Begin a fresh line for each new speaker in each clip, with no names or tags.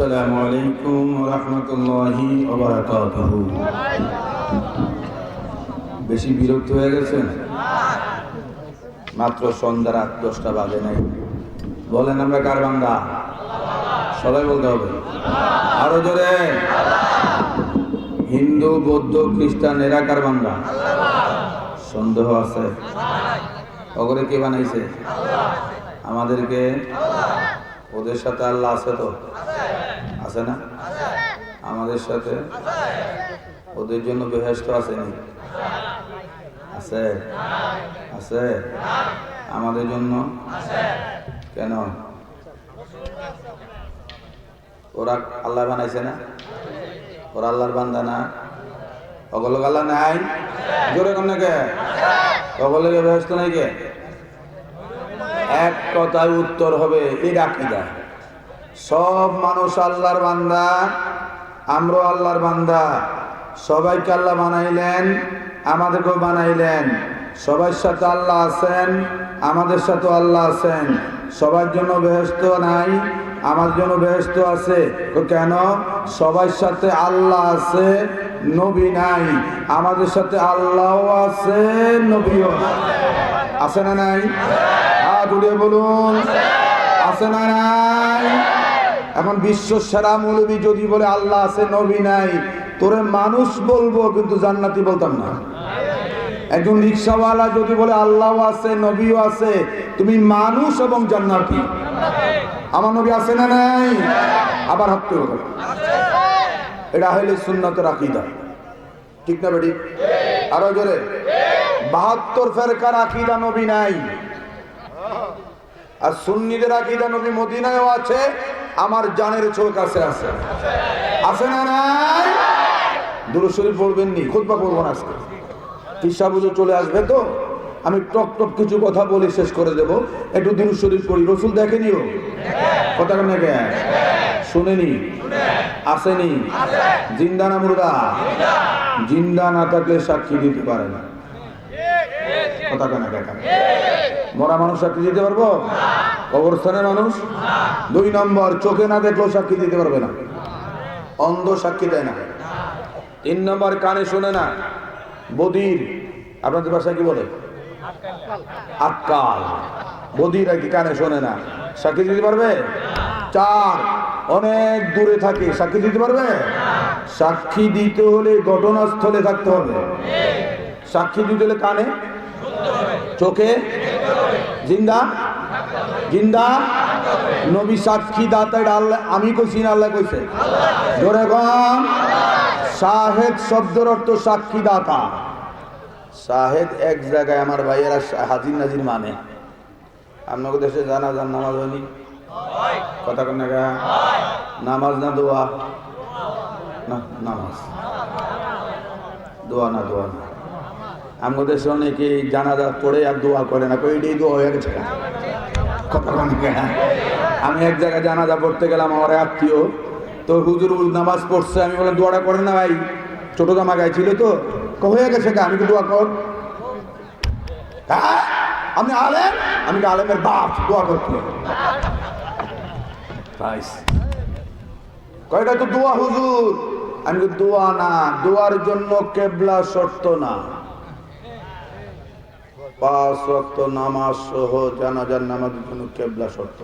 আসসালামু আলাইকুম ওয়া রাহমাতুল্লাহি ওয়া বারাকাতুহু। বেশি বিরক্ত হয়ে গেছেন? মাত্র সন্ধ্যা রাত 10টা বাজে নাই। বলেন আমরা কার বান্দা? সবাই বলতে হবে, আরো জোরে। হিন্দু, বৌদ্ধ, খ্রিস্টান এরা কার বান্দা? সন্দেহ আছে? ওগরে কে বানাইছে? আমাদেরকে। ওদের সাথে আল্লাহ আছে তো? আছে না? আমাদের সাথে ওদের জন্য বেহেশত আছে নি? আছে? আছে? আমাদের জন্য কেন? ওরা আল্লাহ বানাইছে না? ওরা আল্লাহর বান্দা না? ওগুলো আল্লাহ নাই? জোরে কোন কে? ওগুলো বেহেশত নাই কে? এক কথায় উত্তর হবে এই আকীদা। সব মানুষ আল্লাহর বান্দা, আমরাও আল্লাহর বান্দা। সবাইকে আল্লাহ বানাইলেন, আমাদেরকেও বানাইলেন। সবার সাথে আল্লাহ আছেন, আমাদের সাথে আল্লাহ আছেন। সবার জন্য বেহেশত নাই, আমার জন্য বেহেশত আছে। তো কেন? সবার সাথে আল্লাহ আছে, নবী নাই। আমাদের সাথে আল্লাহও আছে, নবীও আছে না নাই? জুড়ে বলুন, আছে না নাই? এখন বিশ্ব সেরা মৌলবী যদি বলে আল্লাহ আছে, নবী নাই, তোরে মানুষ বলবো কিন্তু জান্নাতি বলতাম না। একজন রিকশাওয়ালা যদি বলে আল্লাহ আছে, নবীও আছে, তুমি মানুষ এবং জান্নাতি। আমার নবী আছে না নাই? আবার হাত তুলে। এটা হইলে সুন্নতের আকীদা, ঠিক না বেটি? আরো জোরে। 72 ফেরকার আকীদা নবী নাই। আর সুন্নিদের আকীদা নবী মদিনায়ও আছে, আমার জানের চোখ আছে। আছে আছে না নাই? দুরূদ শরীফ পড়বেন নি? খুতবা পড়ব না আজকে। ঈশা বুঝে চলে আসবে তো আমি টক টক কিছু কথা বলে শেষ করে দেব। একটু দুরূদ শরীফ পড়ি। রাসূল দেখেনিও? কথা কেন কে শুনেনি? আসেনি? জিন্দা না মুর্দা? জিন্দা না থাকলে সাক্ষী দিতে পারে না। কথা কেন দেখা? মরা মানুষ সাক্ষী দিতে পারবো? কবরস্থানের মানুষ? 2 নম্বর, চোখে না দেখলেও সাক্ষী দিতে পারবে না। অন্ধ সাক্ষী দেয় না। 3 নম্বর, কানে শোনে না। বধির, আপনাদের ভাষায় কি বলে? আক্কাল। বধির আর কি কানে শোনে না, সাক্ষী দিতে পারবে? 4, অনেক দূরে থাকে, সাক্ষী দিতে পারবে? সাক্ষী দিতে হলে ঘটনাস্থলে থাকতে হবে। সাক্ষী দিতে হলে কানে, চোখে, জিন্দা জিন্দা। নবী সাক্ষী দাতা, এটা আল্লাহ, আমি কইছি না আল্লাহ কইছে? জোরে কোন। শাহেদ শব্দের অর্থ সাক্ষী দাতা। শাহেদ এক জায়গায় আমার ভাইয়েরা হাজির নাজির মানে। আপনাকে দেশে জানাজার নামাজ হয়নি? কথা কেন? নামাজ না দোয়া? না, নামাজ। দোয়া না, দোয়া না। আমাদের দেশে অনেকে জানাজা পড়ে আর দোয়া করে না, এটাই দোয়া হয়ে গেছে। কথা কেন? আমি এক জায়গায় জানাজা পড়তে গেলাম, আমার আত্মীয় তো হুজুর নামাজ পড়ছে। আমি বললাম দোয়াটা করেন না ভাই, ছোট জামা গায়ে ছিল তো। হয়ে গেছে, আমি কি দোয়া কর? আমি আলেম, আমি আলেমের বাপ, দোয়া করতে কয়টা তো দোয়া হুজুর। আমি দোয়া না, দোয়ার জন্য কেবলা শর্ত না। 5 ওয়াক্ত নামাজ সহ জানাজার নামাজের জন্য কেবলা শর্ত।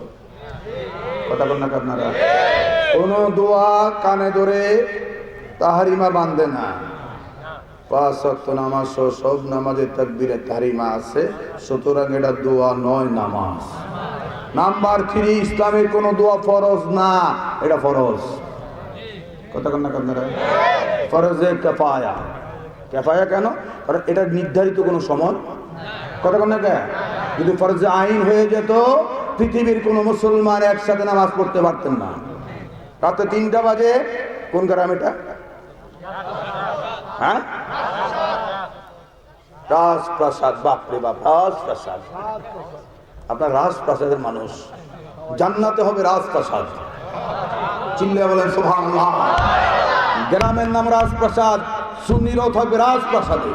কথা বল না আপনারা? কোন দোয়া কানে ধরে তাহরিমা বাঁধে না। 5 ওয়াক্ত নামাজ সহ সব নামাজে তাকবীরে তাহরিমা আছে, সুতরাং এটা দোয়া নয়, নামাজ। নাম্বার 3, ইসলামের কোন দোয়া ফরজ না, এটা ফরজ। কথা বল না আপনারা? ফরজে কিফায়া। কিফায়া কেন? কারণ এটা নির্ধারিত কোনো সময়। কথা বল না কে? যদি ফরজে আইন হয়ে যেত, পৃথিবীর কোন মুসলমান একসাথে নামাজ পড়তে পারতেন না। রাতে 3টা বাজে, কোন গ্রাম এটা? হ্যাঁ, রাজপ্রাসাদ। বাপরে বাপ, রাজপ্রাসাদ। আপনার রাজপ্রাসাদের মানুষ, জান্নাতে হবে রাজপ্রাসাদ। চিল্লে বলেন সুবহানাল্লাহ। গ্রামের নাম রাজপ্রাসাদ, সুন্নিরাও থাকবে রাজপ্রাসাদে,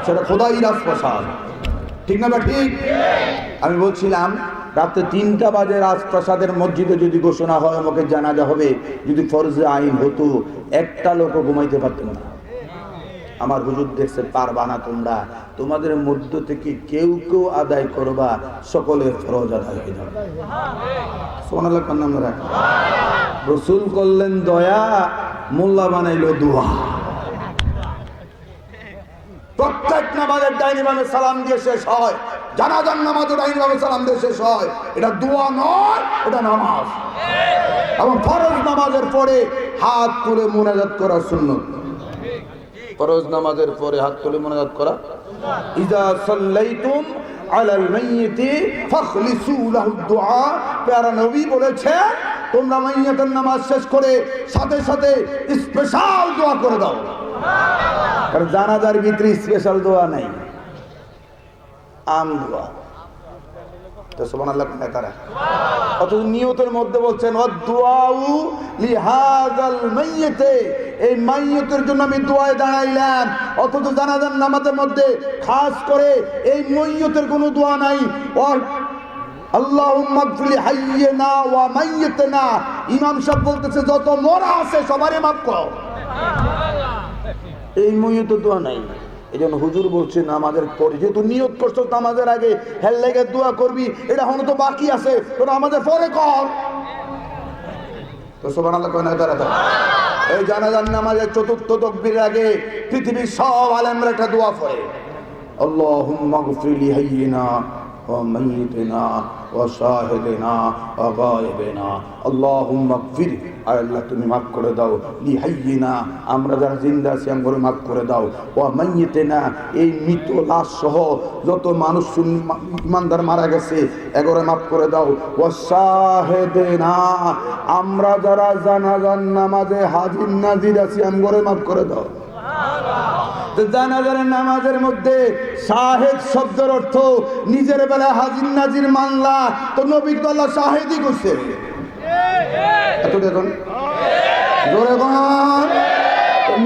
সেটা খোদাই রাজপ্রাসাদ। ঠিক না? ঠিক। আমি বলছিলাম রাত্রে 3টা বাজে রাজপ্রাসাদের মসজিদে যদি ঘোষণা হয় আমাকে জানাজা হবে, যদি ফরজে আইন হতো একটা লোকও ঘুমাইতে পারতেন না। আমার হুজুর দেখছে পারবা না তোমরা, তোমাদের মধ্য থেকে কেউ কেউ আদায় করবা, সকলের ফরজ আদায় হয়ে যাবে। সুবহানাল্লাহ কান্না আমরা রাসূল করলেন দয়া, মোল্লা বানাইলো দোয়া। প্রত্যেক নামাজের ডাইনি ভাবে সালাম দিয়ে শেষ হয়, জানাজার নামাজও ডাইনি ভাবে সালাম দিয়ে শেষ হয়। এটা দোয়া নয়, এটা নামাজ। এবং ফরজ নামাজের পরে হাত তুলে মুনাজাত করা সুন্নাত। ফরজ নামাজের পরে হাত তুলে মুনাজাত করা। ইজা সাল্লাইতুম আলাল মাইয়িতি ফাখলিসু লাহু দুআ। প্যারা নবী বলেছে তোমরা মাইয়াতের নামাজ শেষ করে সাথে সাথে স্পেশাল দোয়া করে দাও। কারণ জানাজার ভিতরে স্পেশাল দোয়া নাই, আম দোয়া। তো সুবহানাল্লাহ তারা অথচ নিয়তের মধ্যে বলছেন ওয়াদুআউ লিহাযাল মাইয়িতে, এই মাইয়িতের জন্য আমি দোয়ায় দাঁড়াইলাম। অথচ জানাজার নামাজের মধ্যে খাস করে এই মাইয়িতের কোনো দোয়া নাই। আল্লাহুম্মা গফির হাইয়িনা ওয়া মাইয়িতিনা। ইমাম সাহেব বলতেছে যত মরা আছে সবারই মাফ কর। এই মাইয়িতের দোয়া নাই। এইজন্য হুজুর বলছে নামাজের পরে যেহেতু নিয়ত করছো নামাজের আগে হেল লেগে দোয়া করবি, এটা হলো তো বাকি আছে, তোরা আমাদের পরে কর। তো সুবহানাল্লাহ কয় না তারা। এই জানাজার নামাজের চতুর্থ তাকবীরের আগে পৃথিবীর সব আলেমরা একটা দোয়া পড়ে, আল্লাহুম্মা গফির লি হাইয়িনা ওয়া মাইয়িতিনা ওয়া শাহিদিনা ওয়া গায়িবিনা। আল্লাহুম্মা গফির, আল্লাহ তুমি মাফ করে দাও, লি হাইয়িনা আমরা যারা জিন্দা আছি আমগরে মাফ করে দাও, ওয়া মাইয়িতিনা এই মৃত লাশ সহ যত মানুষ ইমানদার মারা গেছে এগরে মাফ করে দাও, ওয়া শাহিদিনা আমরা যারা জানাজার নামাজে হাজির নাজির আছি আমগরে মাফ করে দাও। জানাজার নামাজের মধ্যে শাহেদ শব্দের অর্থ নিজের বেলা হাজির নাজির মানলা, তো নবী তো আল্লাহ শাহেদই করছে।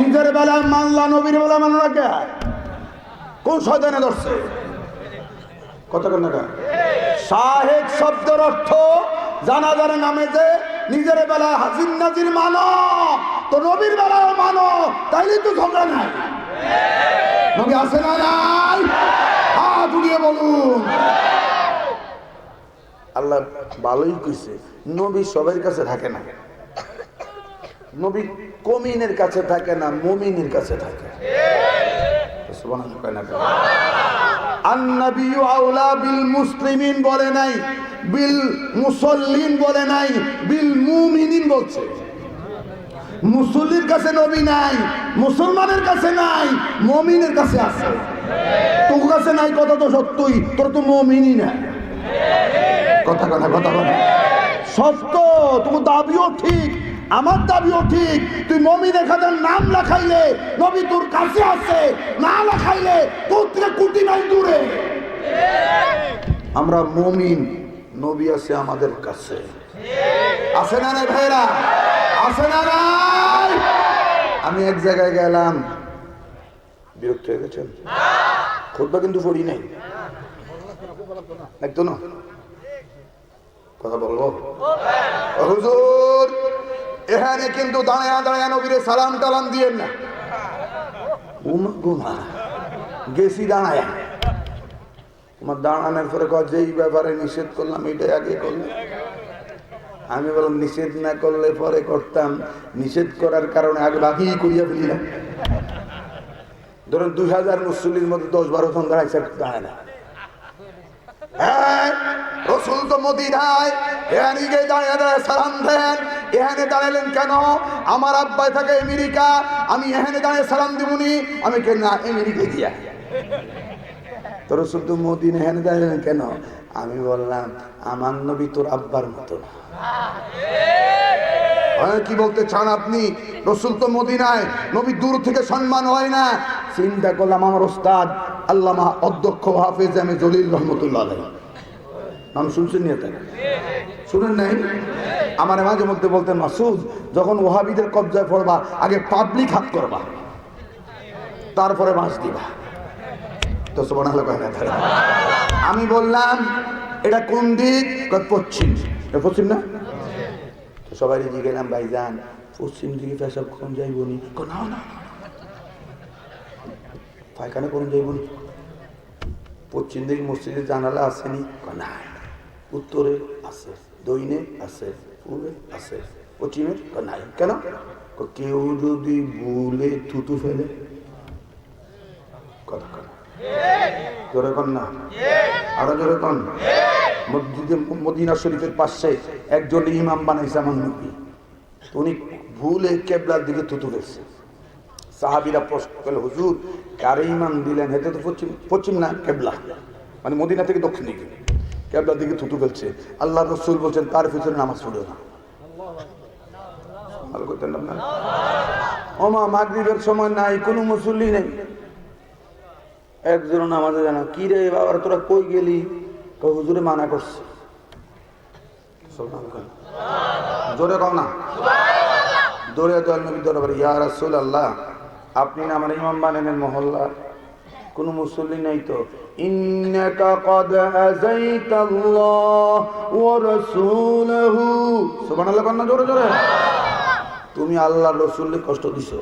নিজের বেলা মানলা, নবীর বেলা মানো না কে? কোন শয়তানে ধরছে কথা কেন? শাহেদ শব্দের অর্থ জানাজার নামাজে নিজের বেলা হাজির নাজির মানো, তো নবীর বেলাও মানো, তাইলে তো ঝগড়া নাই। নবী আছে না নাই? হাত উঠিয়ে বলুন। আল্লাহ ভালোই কইছে, নবী সবার কাছে থাকে না, নবী কমিনের কাছে থাকে না, মুমিনের কাছে থাকে। সুবহানাল্লাহ কয় না? আন-নাবিয়্যু আওলা বিল মুসলিমিন বলে নাই, বিল মুসল্লিন বলে নাই, বিল মুমিনিন বলছে। মুসল্লির কাছে নবী নাই, মুসলমানের কাছে নাই, মুমিনের কাছে আছে। তোর কাছে নাই কথা তো সত্যই, তোর তো মুমিনই না। কথা কথা কথা কথা সত্য, তোমার দাবিও ঠিক, আমার দাবিও ঠিক। তুই মুমিনের খাতার নাম লেখাইলে নবী তোর কাছে আছে, না লেখাইলে তোর থেকে কোটি মাইল দূরে। আমরা মুমিন, নবী আছে আমাদের কাছে। আছে না নাই ভাইরা? আছে না নাই? আমি এক জায়গায় গেলাম, বিরক্ত হয়ে গেছেন? খুতবা কিন্তু পড়ি নাই, একদম না কথা বলবো। হুজুর এখানে কিন্তু দাঁড়ায় দাঁড়ায় নবীরে সালাম টালাম দিয়েন না। ঘুমা গেছি দাঁড়ায়, তোমার দাঁড়ানোর পরে যেই ব্যাপারে নিষেধ করলাম এটাই আগে করলাম। আমি বললাম নিষেধ না করলে পরে করতাম, নিষেধ করার কারণে আগে বাকি করিয়া ফেলিলাম। ধরুন 2000 মুসল্লির মধ্যে 10-12 জন দাঁড়াইছে, দাঁড়ায় না। রসুল তো মদিনায়, এখানে দাঁড়িয়ে দাঁড়িয়ে সালাম দেন। এখানে দাঁড়ালেন কেন? আমার আব্বাই থাকে আমেরিকা, আমি এখানে দাঁড়িয়ে সালাম দিবনি। আমি কেন না আমেরিকায় দিয়া, তো রসুল তো মদিনা এখানে দাঁড়ালেন কেন? আমি বললাম আমার নবী তোর আব্বার মতো না। কি বলতে চান আপনি? রসুল তো মদিনায়, নবী দূর থেকে সম্মান হয় না। চিন্তা করলাম আমার ওস্তাদ আল্লামা অধ্যক্ষ হাফেজ এম এ জলিল রহমতুল্লাহ আলাইহি, নাম শুনছেন নি? শুনেন নাই? আমার মাঝে মধ্যে বলতেন মাসুদ যখন ওহাবিদের কবজায় পড়বা আগে পাবলিক হাত করবা, তারপরে বাঁশ দিবা। তো সুবহানাল্লাহ কয় না? আমি বললাম এটা কোন দিক? পশ্চিম। এটা পশ্চিম না? সবাই জিজ্ঞেলাম ভাইজান পশ্চিম দিকে পেশাব কোন যাইব নি? না না পায়খানা কোন যাইব নি? পশ্চিম দিকে মসজিদে জানালা আসেনি? না উত্তরে আছে, দক্ষিণে আছে, পূর্বে আছে, পশ্চিমে নাই। কেন? কেউ যদি ভুলে থুতু ফেলে কথা কন জোরে কন না, আরো জোরে কন। মসজিদে মদিনা শরীফের পাশে একজন ইমাম বানাইছে আমার নবী, উনি ভুলে কেবলার দিকে থুতু ফেলছে। সাহাবীরা প্রশ্ন করল হুজুর কারে ইমাম দিলেন? হেতে তো পশ্চিম, পশ্চিম না কেবলা, মানে মদিনা থেকে দক্ষিণ দিকে কেবলার দিকে থুতু ফেলছে। আল্লাহ রাসূল বলছেন তার পিছনে নামাজ পড়ো না। ভালো করতেন না ওমা মাগরিবের সময় নাই, কোনো মুসল্লি নেই, একজন নামাজে জানা কি রে বাবা তোরা কই গেলি? হুজুরে মানা করছে। জোরে কও না, দৌড়ে দোয়াল নবী দরবারে ইয়া রাসূলুল্লাহ আপনি না আমার ইমাম বানালেন মহল্লা, কোন মুসল্লি নাই তো। ইন্নাকা ক্বাদ আযাইতাল্লাহ ওয়া রাসূলহু, সুবহানাল্লাহ কন্না জোরে জোরে। তুমি আল্লাহর রাসূলকে কষ্ট দিছো।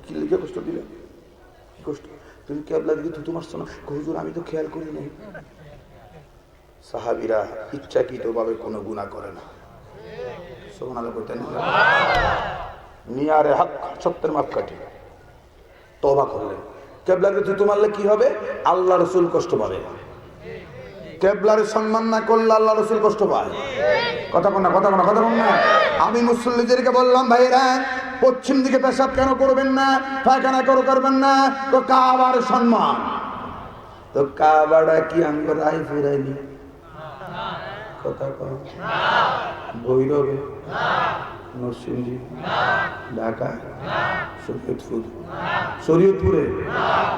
কি লিখে কষ্ট দিলে? কি কষ্ট? তুমি কেবলা দিকে থুতু মারছো না? হুজুর আমি তো খেয়াল করি নাই। সাহাবীরা ইচ্ছাকৃতভাবে কোনো গুনাহ করে না। সুবহানাল্লাহ কইতেন না? নিয়ারে হক সত্যের মাপকাঠি তওবা করলেন। কেবলাকে থুতু মারলে কি হবে? আল্লাহ রাসূল কষ্ট পাবে। কেবলার সম্মান না করলে আল্লাহ রাসূল কষ্ট পায়। কথা বল না, কথা বল না, কথা বল না। আমি মুসল্লিদেরকে বললাম ভাইরা পশ্চিম দিকে পেশাব কেন করবেন না, পায়খানা করবেন না? তো কাবার সম্মান। তো কাবাটা কি আমরা রাই ফিরাইনি? কথা কও না। ভৈরবে না, নরসিংদী না, ঢাকা না, শরীয়তপুরে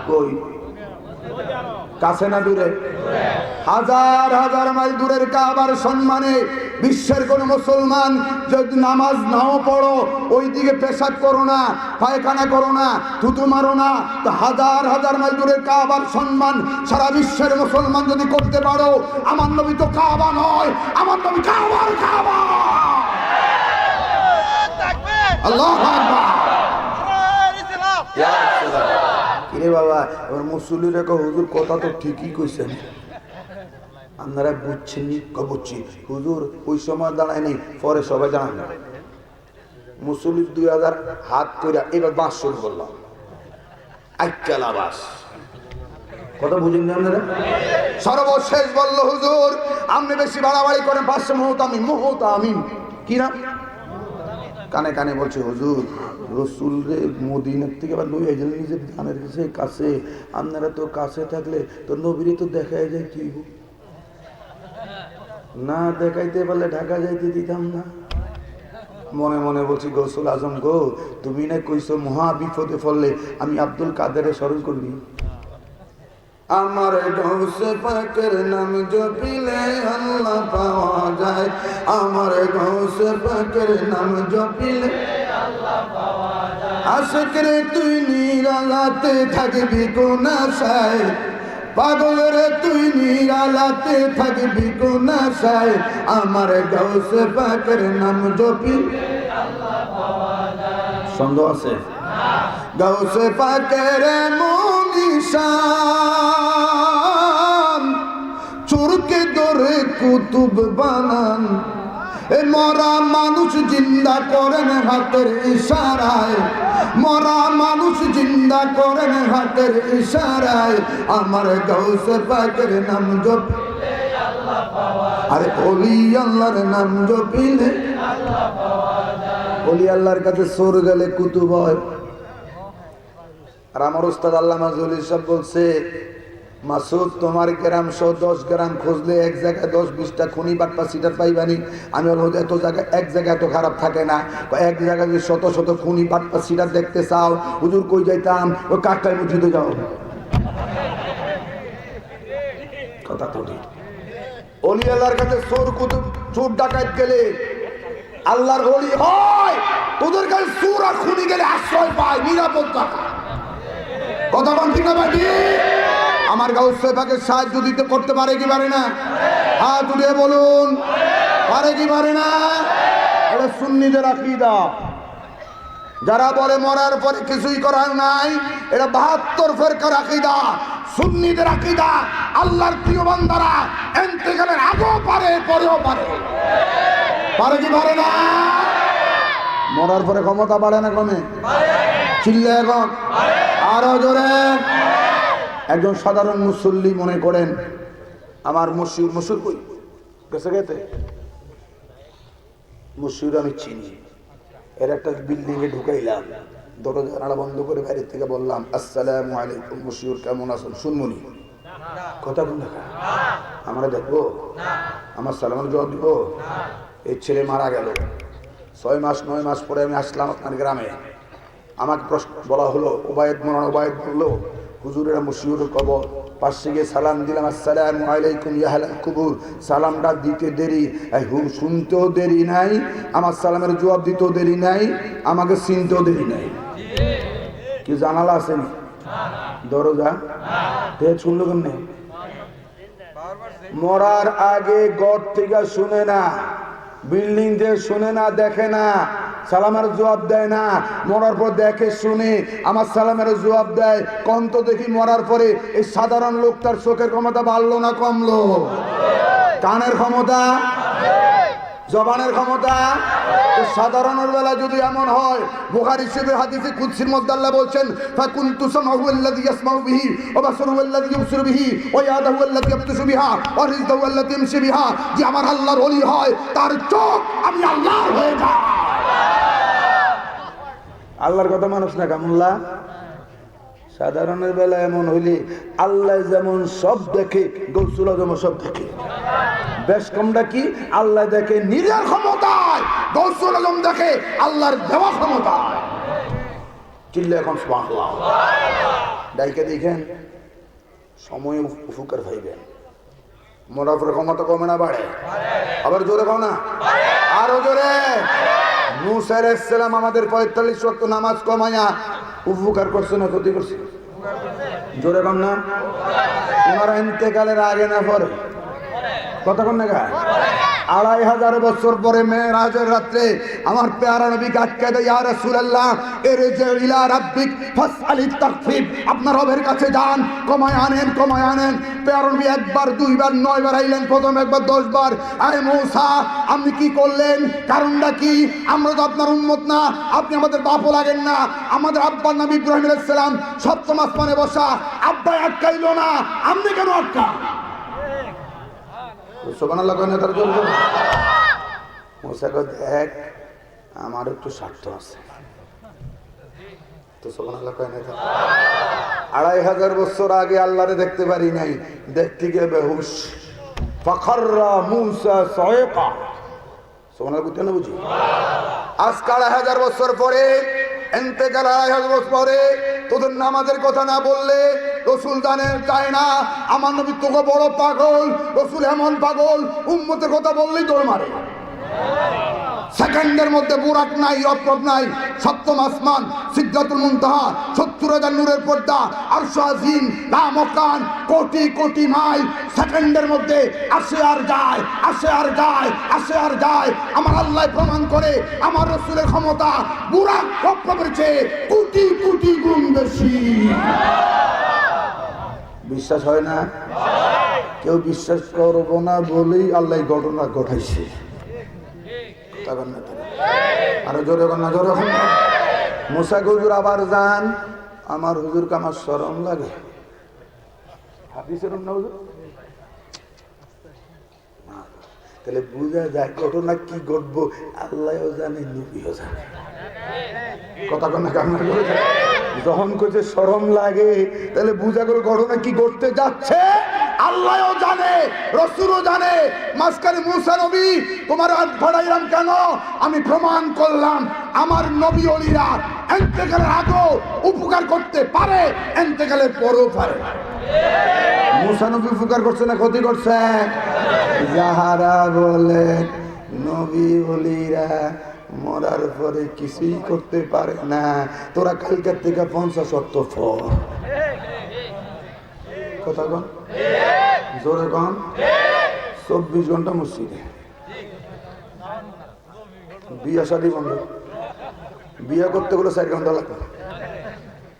কই? কাছে না দূরে? হাজার হাজার মাইল দূরের কাবার সম্মানে বিশ্বের কোন মুসলমান যদি নামাজ নাও পড়ো, ওই দিকে পেশাব করো না, পায়খানা করো না, থুতু মারো না, তো হাজার হাজার মাইল দূরের কাবার সম্মান সারা বিশ্বের মুসলমান যদি করতে পারো, আমার নবী তো কাবা নয়, আমার নবী কাবার কাবা। আল্লাহু আকবার। কিরে বাবা এবার মুসল্লিরা কয় হুজুর কথা তো ঠিকই কইছেন, আপনারা বুঝছেন? বুঝছি হুজুর, ওই সময় দাঁড়ায় নেই, পরে সবাই দাঁড়ায় না। মুসল্লি 2000 হাত করে এবার বাস শুরু করলাম, আইকালা বাস। কথা বুঝেন না আপনারা? সর্বশেষ বলল হুজুর আপনি বেশি বাড়াবাড়ি করেন, 500 মুহতামিম কি না? কানে কানে বলছে হুজুর রসুল রে মদিনার থেকে আবার লই আইলেন নিজের ধানের কাছে, আপনারা তো কাছে থাকলে তো নবীরে তো দেখাই যায়, তুই না দেখাইতে পারলে ঢাকা যাইতে দিতাম না। মনে মনে বলছি গৌসুল আজম গো তুমি না কইছো মহা বিপদে পড়লে আমি আব্দুল কাদেরের স্মরণ করবি। আমার গৌসে পাকের নাম জপিলে আল্লাহ পাওয়া যায়, আমার গৌসে পাকের নাম জপিলে আল্লাহ পাওয়া যায়। আশিক রে তুই নিরালাতে থাকবি কোন আশায়, পাগল রে তুই নিরালাতে থাকবি কোন আশায়, আমার গৌসে পাকের নাম জপিলে আল্লাহ পাওয়া যায়। সন্দেহ আছে? গৌসে পাকের নিশান চোরকে ধরে কুতুব বানান, এ মরা মানুষ জিন্দা করেন হাতের ইশারায়, মরা মানুষ জিন্দা করেন হাতের ইশারায়, আমার গৌসে পাকের নাম জপিলে আল্লাহ পাওয়া যায়। আরে ওলি আল্লাহর নাম জপিলে আল্লাহ পাওয়া যায়। ওলি আল্লাহর কাছে চোর গেলে কুতুব হয়। আর আমার উস্তাদ আল্লামা জলিল সাহেব বলছে মাসুদ তোমার গ্রাম 10 গ্রাম খুঁজলে এক জায়গায় 10-20টা খুনি বাটপা সিটার পাইবানি। আমি বলবো এত জায়গায় এক জায়গায় এত খারাপ থাকে না, এক জায়গায় যদি শত শত খুনি বাটপা সিটার দেখতে চাও হুজুর কই যাইতাম? ওই কাকটায় মুঠিতে যাও। কথা তো ঠিক। ওলি আল্লাহর কাছে চোর কুতুব চোর ডাকাত গেলে আল্লাহর ওলি হয়, তোদের কাছে চোর আর খুনি গেলে আশ্রয় পায়, নিরাপদ থাকে। কথা বল ঠিক না ভাই?
আমার গাউসে পাকের সাহায্য দিতে করতে পারে কি পারে না? হাত উঠে বলুন, পারে কি পারে না? এটা সুন্নিদের আকীদা। যারা বলে মরার পরে কিছুই করার নাই, এটা 72 ফিরকার আকীদা। সুন্নিদের আকীদা আল্লাহর প্রিয় বান্দারা ইন্তেকালের আগেও পারে, পরেও পারে। পারে কি পারে না? মরার পরে ক্ষমতা বাড়ে না কমে? চিল্লে এখন আরো জোরে। একজন সাধারণ মুসল্লি মনে করেন আমার মসজিদ কই গেছে গেতে মসজিদ আমি চিনি, এর একটা বিল্ডিং এ ঢুকাইলাম, দরজা জানালা বন্ধ করে বাইরে থেকে বললাম আসসালামু আলাইকুম মসজিদ কেমন আছেন, শুনমনি কথা বল না, আমরা দেখবো আমার সালামের জবাব দিব? এই ছেলে মারা গেল, 6 মাস 9 মাস পরে আমি আসলাম আপনার গ্রামে, আমাকে প্রশ্ন বলা হলো ওবায়দ মৌলানা ওবায়দ বললো হুজুরেরা মসজিদের কবর, পাশে গিয়ে সালাম দিলাম আসসালামু আলাইকুম ইয়া আহলাল কুবুর, সালামটা দিতে দেরি, শুনতেও দেরি নাই, আমার সালামের জবাব দিতেও দেরি নাই, আমাকে চিনতেও দেরি নাই। কি জানালা আসেনি দরজা তে শুনলো কেমনে? মরার আগে ঘর থেকে শুনে না, বিল্ডিং দিয়ে শুনে না, দেখে না, সালামের জবাব দেয় না, মরার পর দেখে শুনে আমার সালামের জবাব দেয়। কোন তো দেখি মরার পরে এই সাধারণ লোকটার চোখের ক্ষমতা বাড়লো না কমলো? কানের ক্ষমতা, জবানের ক্ষমতা। সাধারণের বেলা যদি এমন হয়, বুখারী শরীফের হাদিসে কুদসির মধ্যে আল্লাহ বলছেন ফাকুনতু সামাহু আল্লাযী ইয়াসমাউ বিহি ওয়া বাসারুহু আল্লাযী ইবসিরু বিহি ওয়া ইয়াদাহু আল্লাতী ইয়াবতিশু বিহা ওয়া রিজকুহু আল্লাতী ইয়ামশি বিহা। যে আমার আল্লাহর ওলি হয় তার চোখ আমি আল্লাহর হয়ে যাই। আল্লাহর কথা মানুষ না কামুল্লাহ। সাধারণের বেলা এমন হইলে আল্লাহ যেমন সব দেখে গৌসুল আজমও সব দেখে। বেশ কমটা কি আল্লাহ দেখে নিজের ক্ষমতায়, গৌসুল আজম দেখে আল্লাহর দেওয়া ক্ষমতায়। চিল্লা এখন সুবহানাল্লাহ। ডাইকে দেখেন সময় উপকার পাইবেন, মরার পরে ক্ষমতা কমে না বাড়ে? আবার জোরে কও না, আরো জোরে। মুসা আলাইহিস সালাম আমাদের 45 ওয়াক্ত নামাজ কমায়া উপকার করছে না ক্ষতি করছে? জোরে কম না। ওনারা ইন্তেকালের আগে না পরে? কতক্ষণ না? 2500 বছর পরে মেরাজের রাত্রে আমার প্যারা নবী আটকে দেয়, ইয়া রাসূলুল্লাহ ইরজি ইলা রাব্বিক ফাসআলিত তাখফিফ, আপনার রবের কাছে যান, কমায় আনেন, কমায় আনেন। প্যারা নবী একবার, দুইবার, 9 বার আইলেন, প্রথম একবার 10 বার। আয় মূসা আপনি কি করলেন? কারণটা কি? আমরা তো আপনার উম্মত না, আপনি আমাদের বাপও লাগেন না। আমাদের আব্বার নবী ইব্রাহিম আলাইহিস সালাম সপ্তম আসমানে বসা, আব্বাই আটকাইলো না, আপনি কেন আটকা? সুবহানাল্লাহ কেন তার জন্য? মুসা কয় দেখ আমার একটু স্বার্থ আছে তো। সুবহানাল্লাহ কেন? 2500 বছর আগে আল্লাহরে দেখতে পারি নাই, দেখতে গিয়ে বেহুশ। ফাখাররা মুসা সাইকা। সুবহানাল্লাহ কেন বুঝি? আজকে 2500 বছর পরে, ইন্তেকাল 2500 বছর পরে তোদের নামাজের কথা না বললে রসুল জানে চায় না। আমার নবী তোকে বড় পাগল, রসুল এমন পাগল উম্মতের কথা বললেই দৌড় মারে। সেকেন্ডের মধ্যে বুরাক নাই, রফরফ নাই, সপ্তম আসমান, সিদরাতুল মুনতাহা, 70,000 নূরের পর্দা, আরশ আজিম, লামকান, কোটি কোটি মাইল সেকেন্ডের মধ্যে আসে আর যায়, আসে আর যায়, আসে আর যায়। আমার আল্লাহ প্রমাণ করে আমার রসুলের ক্ষমতা বুরাক রফরফের চেয়ে কোটি কোটি গুণ বেশি। বিশ্বাস হয় না? কেউ বিশ্বাস করবো না বলেই আল্লাহ ঘটনা ঘটাইছে। আরো জোরে না, জোরে না। মুসা হুজুর আবার যান, আমার হুজুরকে আমার শরম লাগে। হাদিসের না হুজুর? তাহলে বুঝা যায় ঘটনা কি ঘটবো আল্লাহও জানে, নবীও জানে। কথা কন না কামনা করে যখন কইছে শরম লাগে, তাহলে বুঝা গেল ঘটনা কি ঘটতে যাচ্ছে আল্লাহও জানে, রাসূলও জানে। মাঝখানে মুসা নবী তোমার ভাড়াইলাম কেন? আমি প্রমাণ করলাম আমার নবী ওলিরা ইন্তেকালের আগেও উপকার করতে পারে, ইন্তেকালের পরেও পারে। মুসা নবী উপকার করছে না ক্ষতি করছে? যাহারা বলে নবী ওলিরা মরার পরে কিছুই করতে পারে না, তোরা কালকের থেকে 50 শর্ত ফল। কথা কন, জোরে কন। 24 ঘন্টা মসজিদে, বিয়া শাদী বন্ধ। বিয়া করতে গেলে 4 ঘন্টা লাগবে।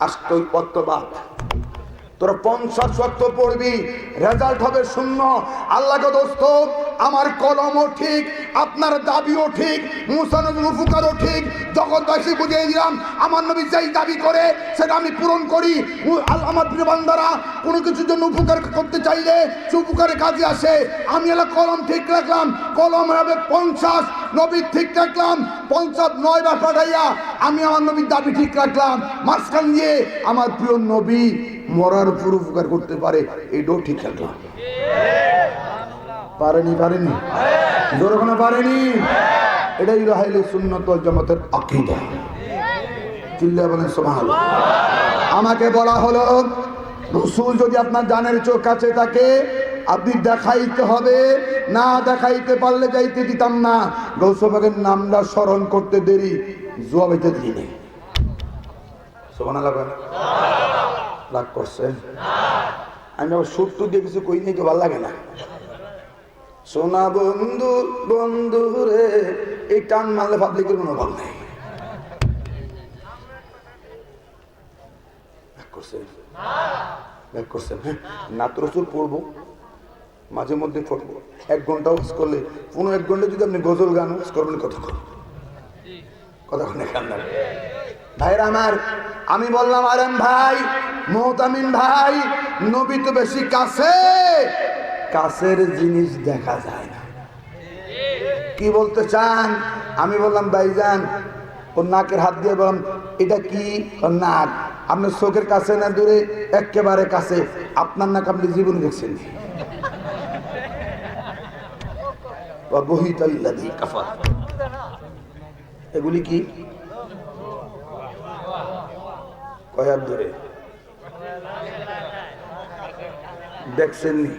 আজকে কত বাদ, তোরা 50 ওয়াক্ত পড়বি, রেজাল্ট হবে শূন্য। আল্লাহকে দোস্ত, আমার কলমও ঠিক, আপনার দাবিও ঠিক, মুসা নবীর উপকারও ঠিক। জগৎবাসী বুঝিয়ে দিলাম, আমার নবী যেই দাবি করে সেটা আমি পূরণ করি। আমার প্রিয় বান্দারা, কোনো কিছুর জন্য উপকার করতে চাইলে সে উপকারের কাজে আসে। আমি এলা কলম ঠিক রাখলাম, কলম হবে 50, নবী ঠিক রাখলাম 59 বার পাঠাইয়া আমি আমার নবীর দাবি ঠিক রাখলাম। মাঝখান দিয়ে আমার প্রিয় নবী মরার উপর উপকার করতে পারে, এটাও ঠিক রাখলাম। পারেনি জোরে কোনো পারেনি। এটাই আহলে সুন্নাত ওয়াল জামাতের আকীদা। চিল্লায়া বলেন সুবহানাল্লাহ। আমাকে বলা হলো, রাসূল যদি আপনার জানের চোখ কাছে থাকে আপনি দেখাইতে হবে, না দেখাইতে পারলে যাইতে দিতাম না। গৌসে পাকের নামটা স্মরণ করতে দেরি, জবাইতে দিই। সুবহানাল্লাহ। রাগ করছেন? আমি আবার সুরটু দিয়ে কিছু কই নাই তো ভালো লাগে না। সোনা বন্ধু বন্ধু রে, এই টান মারলে পাবলিকের কোনো ভাব নেই। রাগ করছেন? হ্যাঁ, নাত রসুল পড়বো, মাঝে মধ্যে পড়বো। 1 ঘন্টা ওয়াজ করলে 1 ঘন্টা যদি আপনি গজল গান ওয়াজ করবেন কতক্ষণ কান্না। ভাইরা আমার, আমি বললাম আরেম ভাই, মুহতামিম ভাই, নবী তো বেশি কাছে, কাছের জিনিস দেখা যায় না। কি বলতে চান? আমি বললাম ভাইজান, ওর নাকের হাত দিয়ে বললাম এটা কি? ওর নাক। আপনার চোখের কাছে না দূরে? একেবারে কাছে। আপনার নাক আপনি জীবন দেখছেন? এগুলি কি কয়ার দূরে দেখছেন নি?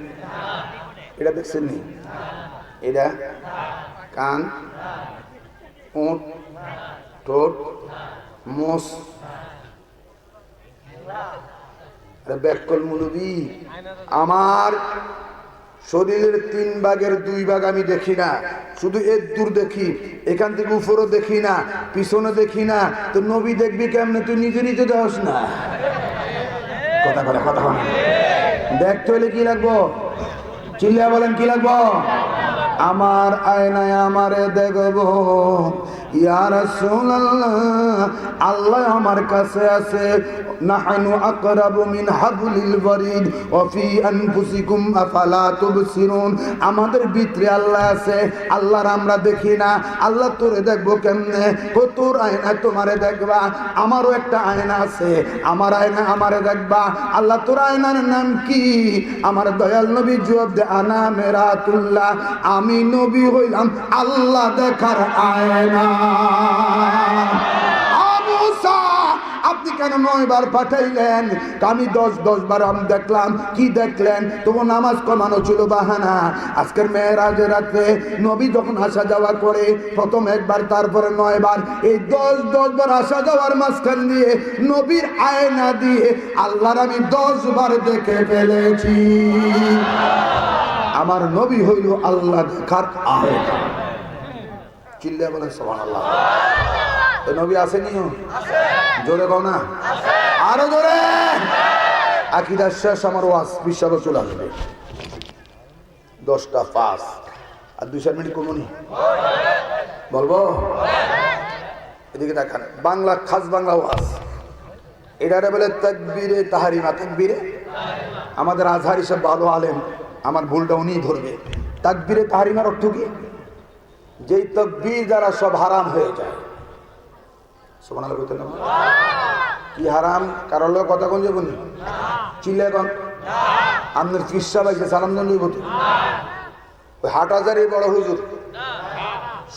এটা দেখছেন নি? এটা কান, ওঁট, ঠোঁট, মোষ, ব্যাকল মুলবি। আমার শরীরের 3 ভাগের 2 ভাগ আমি দেখি না, শুধু এর দূর দেখি, এখান থেকে উপরও দেখি না, পিছনে দেখি না। তো নবী দেখবি কেমনে? তুই নিজে নিজে দেখ না। কথা বলে দেখতে হলে কি লাগবো? চিল্লা বলেন কি লাগবো? আমার আয়নায় আমারে দেখবো, ইয়া রাসূলুল্লাহ আল্লাহ আমার কাছে আছে। নাহনু আকরাবু মিন হাবলিল ওয়ারিদ ওয়া ফি আনফুসিকুম আফালা তুবসিরুন। আমাদের ভিতরে আল্লাহ আছে, আল্লাহর আমরা দেখি না। আল্লাহ তোরে দেখবো কেমনে? তোর আয়নায় তোমারে দেখবা, আমারও একটা আয়না আছে, আমার আয়না আমারে দেখবা। আল্লাহ তোর আয়নার নাম কি? আমার দয়াল নবী জবাব দে, আনা মেরাতুল্লাহ, আমি নবী হইলাম আল্লাহ দেখার আয়না। আপনি কেন 9 বার পাঠাইলেন? আমি 10 বার আমি দেখলাম। কি দেখলেন? তোমার নামাজ কমানো ছিল বাহানা। আজকের মেরাজের রাতে নবী যখন আসা যাওয়া করে, প্রথম 1 বার, তারপরে 9 বার, এই 10 বার আসা যাওয়ার মাঝখান দিয়ে নবীর আয়না দিয়ে আল্লাহর আমি 10 বার দেখে ফেলেছি। আমার নবী হইল আল্লাহ দেখার আয়না। চিল্লা বলেন সুবহানাল্লাহ। এই নবী আসেনি? জোরে কও না, আরো জোরে। আকীদা শেষ, আমার ওয়াজ বিশ্বাসও চলে আসবে। 10টা 5 আর 2-4 মিনিট কমনি বলবো। এদিকে দেখান, বাংলা খাস বাংলা ওয়াজ। এটা বলে তাকবীরে তাহরিমা। তাকবীরে, আমাদের আজহারি সব ভালো আলেম, আমার ভুলটা উনি ধরবে। তাকবীরে তাহরিমার অর্থ কি? যেই তাকবীর দ্বারা সব হারাম হয়ে যায়। সুবহানাল্লাহ কইতে না? কি হারাম? কারোর লোক কথা কোন যাবনি? চিল্লা কোন? আপনার ফিসা বাইছে সালাম দেন লইব তো? ওই হাটহাজারি বড় হুজুর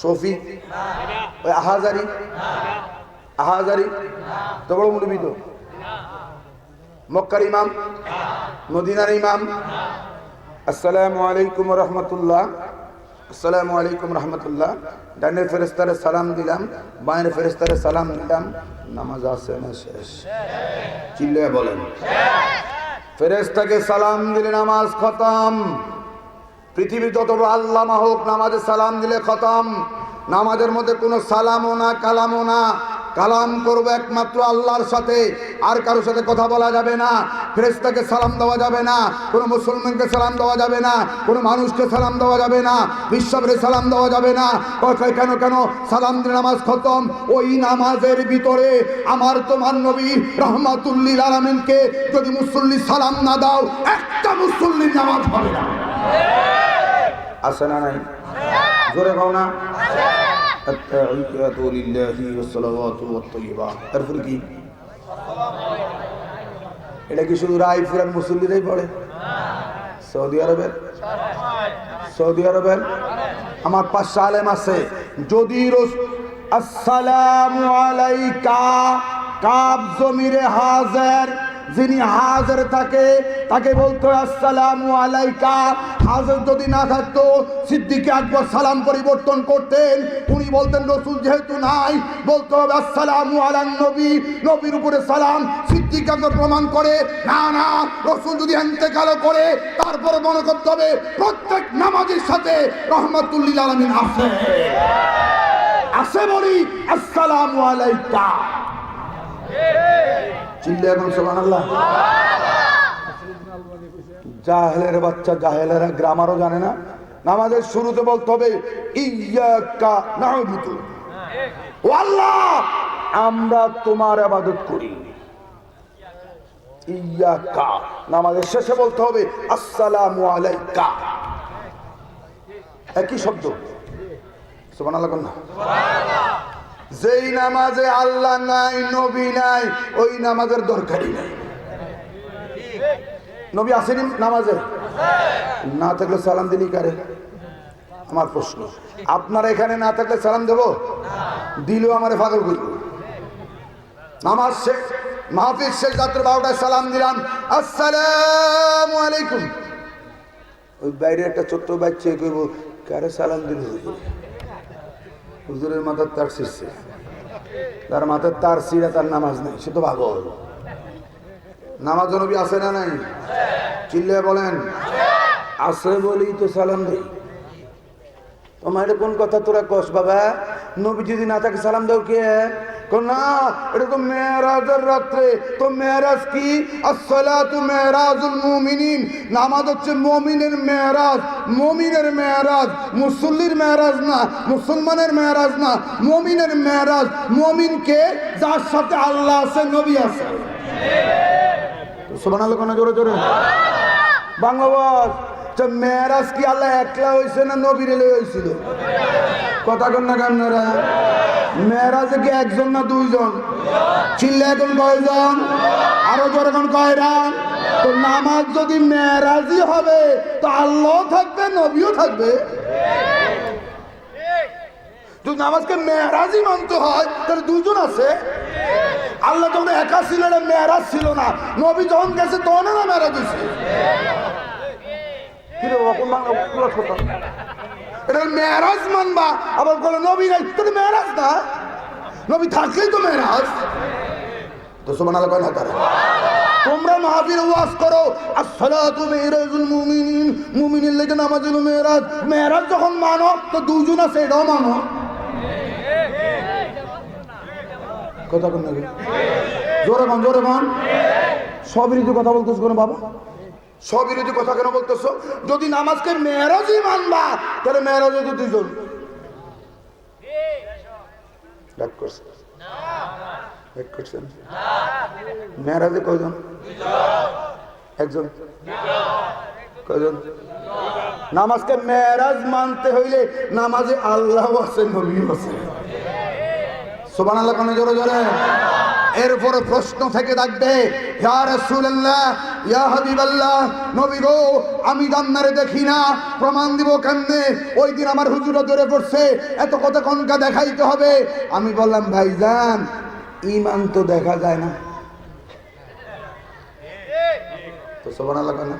শফি, ওই আহাজারি তো বড় মুলবি তো। মক্কার ইমাম, মদিনার ইমাম। আসসালামু আলাইকুম ওয়া রাহমাতুল্লাহ, আসসালামু আলাইকুম রহমতুল্লাহ। ডানের ফেরেশতারে সালাম দিলাম, বাঁয়ের ফেরেশতারে সালাম দিলাম। নামাজ আছে না শেষ? চিল্লায়া বলেন। ফেরেশতাকে সালাম দিলে নামাজ খতম। পৃথিবীর যত বড় আল্লামা হোক, নামাজে সালাম দিলে খতম। নামাজের মধ্যে কোনো সালামও না, কালামও না। কালাম করবো একমাত্র আল্লাহর সাথে, আর কারোর সাথে কথা বলা যাবে না। ফেরেশতাকে সালাম দেওয়া যাবে না, কোনো মুসলমানকে সালাম দেওয়া যাবে না, কোনো মানুষকে সালাম দেওয়া যাবে না, বিশ্বরে সালাম দেওয়া যাবে না। কেন কেন? সালাম দিলে নামাজ খতম। ওই নামাজের ভিতরে আমার তোমার নবী রহমাতুল্লিল আলামিনকে যদি মুসল্লি সালাম না দাও, একটা মুসল্লির নামাজ হবে না। আছে না নাই? জোরে কও না। আত্তাহিয়াতু লিল্লাহি ওয়াসসালাওয়াতু ওয়াত-তাইয়্যিবাত। তারপর কি? এটা কি শুধু রায়পুরের মুসল্লিরাই পড়ে? সৌদি আরবের আমার 5 আলেম আছে। যদি আসসালামু আলাইকা কাব জমিরে হাজির, যিনি হাজির থাকে তাকে বলতো আসসালামু আলাইকা। হাজির যদি না থাকতো সিদ্দিক আকবর সালাম পরিবর্তন করতেন। উনি বলতেন রাসূল যেহেতু নাই, বলতে হবে আসসালামু আলান নবী, নবীর উপরে সালাম। সিদ্দিক আকবর প্রমাণ করে না না, রাসূল যদি ইন্তেকাল করে তারপরে মনে করতে হবে প্রত্যেক নামাজের সাথে রহমাতুল্লিল আলামিন আছে বলি আসসালামু আলাইকা। চিল্লে এখন সুবহানাল্লাহ। জাহেলের বাচ্চা, জাহেলেরা গ্রামারও জানে না। নামাজের শুরুতে বলতে হবে ইয়্যাকা না'বুদু, ও আল্লাহ আমরা তোমার ইবাদত করি। ইয়্যাকা। নামাজের শেষে বলতে হবে আসসালামু আলাইকা। একই শব্দ। সুবহানাল্লাহ কোন না? সুবহানাল্লাহ। যেই নামাজে আল্লাহ নাই, নবী নাই, ওই নামাজের দরকারই নাই। নবী আসেনি নামাজে? না থাকলে সালাম দিলি কারে? আমার প্রশ্ন, আপনারা এখানে না থাকলে সালাম দেব? দিলেও আমারে পাগল করব। নামাজ শেষ, মাহফিল শেষ, রাত্র 12টায় সালাম দিলাম আসসালামু আলাইকুম। ওই বাইরে একটা ছোট্ট বাচ্চা কইব কারে সালাম দিল? হুজুরের মাথার তার ছিঁড়ছে। তার মাথার তার ছিঁড়ে তার নামাজ নেই, সে তো পাগল। নামাজ নবী আছে না নাই? চিল্লে বলেন। আছে বলেই তো সালাম দেই। তোমার এটা কোন কথা তোরা কস বাবা? নবী যদি না থাকে সালাম দাও কে? না, এটা তো মেরাজের রাত্রে। তো মেরাজ কি? আসসালাতু মেরাজুল মুমিনিন। নামাজ হচ্ছে মুমিনের মেরাজ। মুমিনের মেরাজ, মুসল্লির মেরাজ না, মুসলমানের মেরাজ না, মুমিনের মেরাজ। মুমিনকে যার সাথে আল্লাহ আছে, নবী আছে। সুবহানাল্লাহ কোন? জোরে জোরে বাংলা বল। মেরাজ কি আল্লাহ একলা হয়েছে না নবীর এলে হয়েছিল? কথা কন না কান্নারা? মেরাজে কি একজন না দুইজন? চিল্লে এখন কয়জন? আরো জোরে কোন কয়রা? তো নামাজ যদি মেরাজই হবে তো আল্লাহ থাকবে, নবীও থাকবে। যদি নামাজকে মেরাজই মানতে হয় তাহলে দুইজন আছে। আল্লাহ যখন একা ছিল না, মেরাজ ছিল না। নবী যখন গেছে তখন না মেরাজ হয়েছে। এটা মেরাজ মানবা, আবার বলে নবী নাই, তাহলে মেরাজ না। নবী থাকলেই তো মেরাজ। তো সুবহানাল্লাহ কয় না তারা? তোমরা মাহফিল ওয়াজ করো আসসালাতু মিরাজুল মুমিনিন, মুমিনের লেগে নামাজ হলো মেরাজ। মেরাজ যখন মানো তো দুজন আছে, এটাও মানো। কথা কোন না? জোরে মান, জোরে মান। সবিরোধী কথা বলতেছ কেন বাবা? সবিরোধী কথা কেন বলতেছ? যদি নামাজকে মেরাজই মানবা তাহলে মেরাজে তো দুজন। রাগ করছেন? মেরাজে কয়জন? একজন। কয়জন? নামাজকে মেরাজ মানতে হইলে নামাজে আল্লাহ আছে, নবী আছে। সুবহানাল্লাহ কোন? জোরে জোরে। এরপরে প্রশ্ন থেকে থাকবে ইয়া রাসূলুল্লাহ, ইয়া হাবিবাল্লাহ, নবী গো আমি জান্নারে দেখি না, প্রমাণ দিব কেমনে? ওই দিন আমার হুজুরা ধরে পড়ছে, এত কথা কনকা দেখাইতে হবে। আমি বললাম ভাইজান ঈমান তো দেখা যায় না। তো সুবহানাল্লাহ কেন?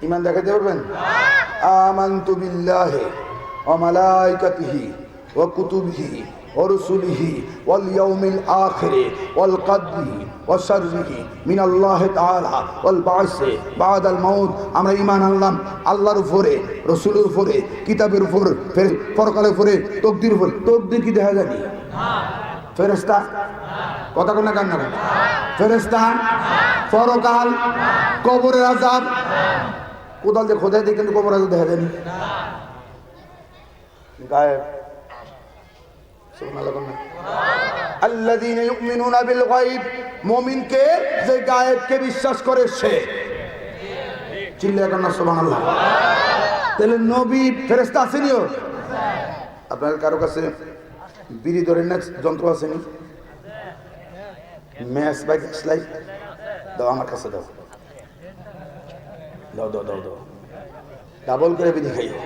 ঈমান দেখাতে পারবেন? আমানতু বিল্লাহি ওয়া মালাইকাতিহি ওয়া কুতুবিহি ورسله واليوم الآخر والقدر وشره من الله تعالى والبعث بعد الموت আমরা ঈমান আনলাম আল্লাহর উপরে রাসূলের উপরে কিতাবের উপরে পরকালের উপরে তাকদীর উপরে তাকদীর কি দেখা যায় না ফেরেশতা কথা কোন কান না ফেরেশতা পরকাল কবরের আযাব কোদাল দিয়ে খোদাই দিয়ে কিন্তু কবরের আযাব দেখা যায় না গায়েব সুবহানাল্লাহ আল্লাযীনা ইউমিনুনা বিল গায়ব মুমিন কে যে গায়েবকে বিশ্বাস করে সে চিল্লায়া কেন সুবহানাল্লাহ তাহলে নবী ফেরেশতা আসেনিও আপনার কারো কাছে বিড়ি ধরেন না যন্ত্র আসেনি ম্যাচ বাইক স্লাইড দাও আমার কাছে দাও দাও দাও দাও দাও ডাবল করে বিড়ি খাইও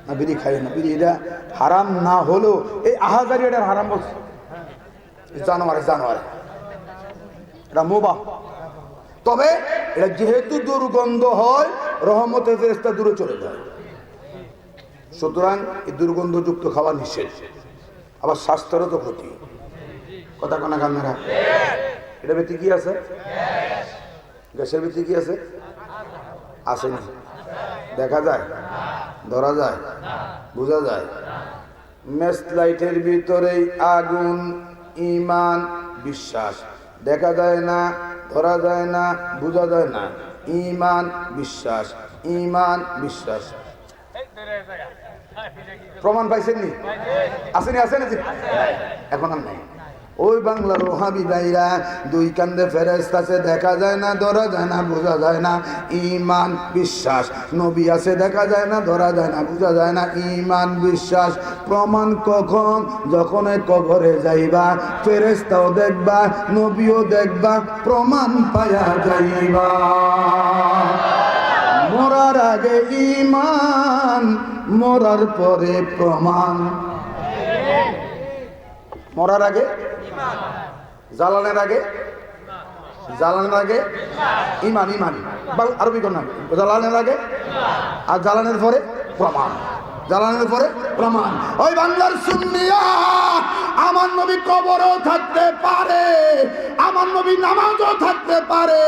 না বিড়ি খাই না বিড়ি এটা হারাম না হলো এই আহাজারি এটা হারাম বলছে জানোয়ারে জানোয়ারে এটা মুবাহ তবে এটা যেহেতু দুর্গন্ধ হয় রহমতের ফেরেশতা দূরে চলে যায় সুতরাং এই দুর্গন্ধযুক্ত খাওয়া নিষেধ আবার স্বাস্থ্যেরও তো ক্ষতি কথা কোনা কান্নারা এটা ভিতরে কি আছে গ্যাসের ভিতরে কি আছে আসেনি দেখা যায় ধরা যায় বোঝা যায় ম্যাচ লাইটের ভিতরে আগুন ঈমান বিশ্বাস দেখা যায় না ধরা যায় না বোঝা যায় না ঈমান বিশ্বাস ঈমান বিশ্বাস প্রমাণ পাইছেন নি আসেনি আসেনি এখন আর নাই ওই বাংলার ওহাবি ভাইরা দুই কান্দে ফেরেশতা আছে দেখা যায় না ধরা যায় না বোঝা যায় না ঈমান বিশ্বাস নবী আছে দেখা যায় না ধরা যায় না বোঝা যায় না ঈমান বিশ্বাস প্রমাণ কখন যখন কবরে যাইবা ফেরেশতাও দেখবা নবীও দেখবা প্রমাণ পায়া যাইবা মরার আগে ঈমান মরার পরে প্রমাণ মরার আগে জ্বালানের আগে ঈমান ঈমান আরবি কোন নাম জ্বালানের আগে আর জ্বালানের পরে প্রমাণ জ্বালানের পরে প্রমাণ ওই বাংলার সুন্নিয়া আমার নবী কবরেও থাকতে পারে আমার নবী নামাজও থাকতে পারে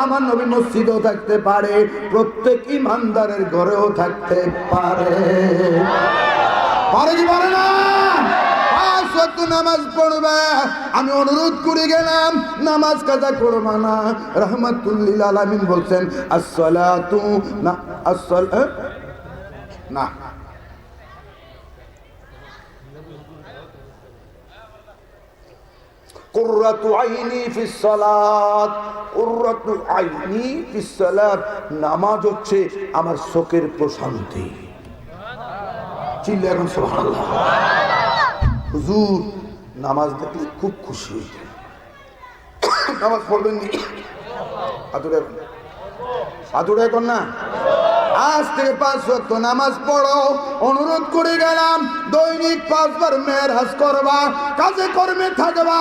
আমার নবী মসজিদও থাকতে পারে প্রত্যেক ইমানদারের ঘরেও থাকতে পারে পারে কি পারে না নামাজ পড়বে আমি অনুরোধ করে গেলাম নামাজ কাজা করবা না রাহমাতুল লিল আলামিন বলছেন আসসালাতু না না কুররাতু আইনি ফিস সালাত কুররাতু আইনি ফিস সালাত নামাজ হচ্ছে আমার চোখের প্রশান্তি চিল্লাবেন সুবহানাল্লাহ হুজুর নামাজ দেখলে খুব খুশি হইতেন নামাজ পড়বেন নি আতুরে এখন না আজ থেকে 5 ওয়াক্ত নামাজ পড়ো অনুরোধ করে গেলাম দৈনিক 5 বার মেরাজ করবা কাজে কর্মে থাকবা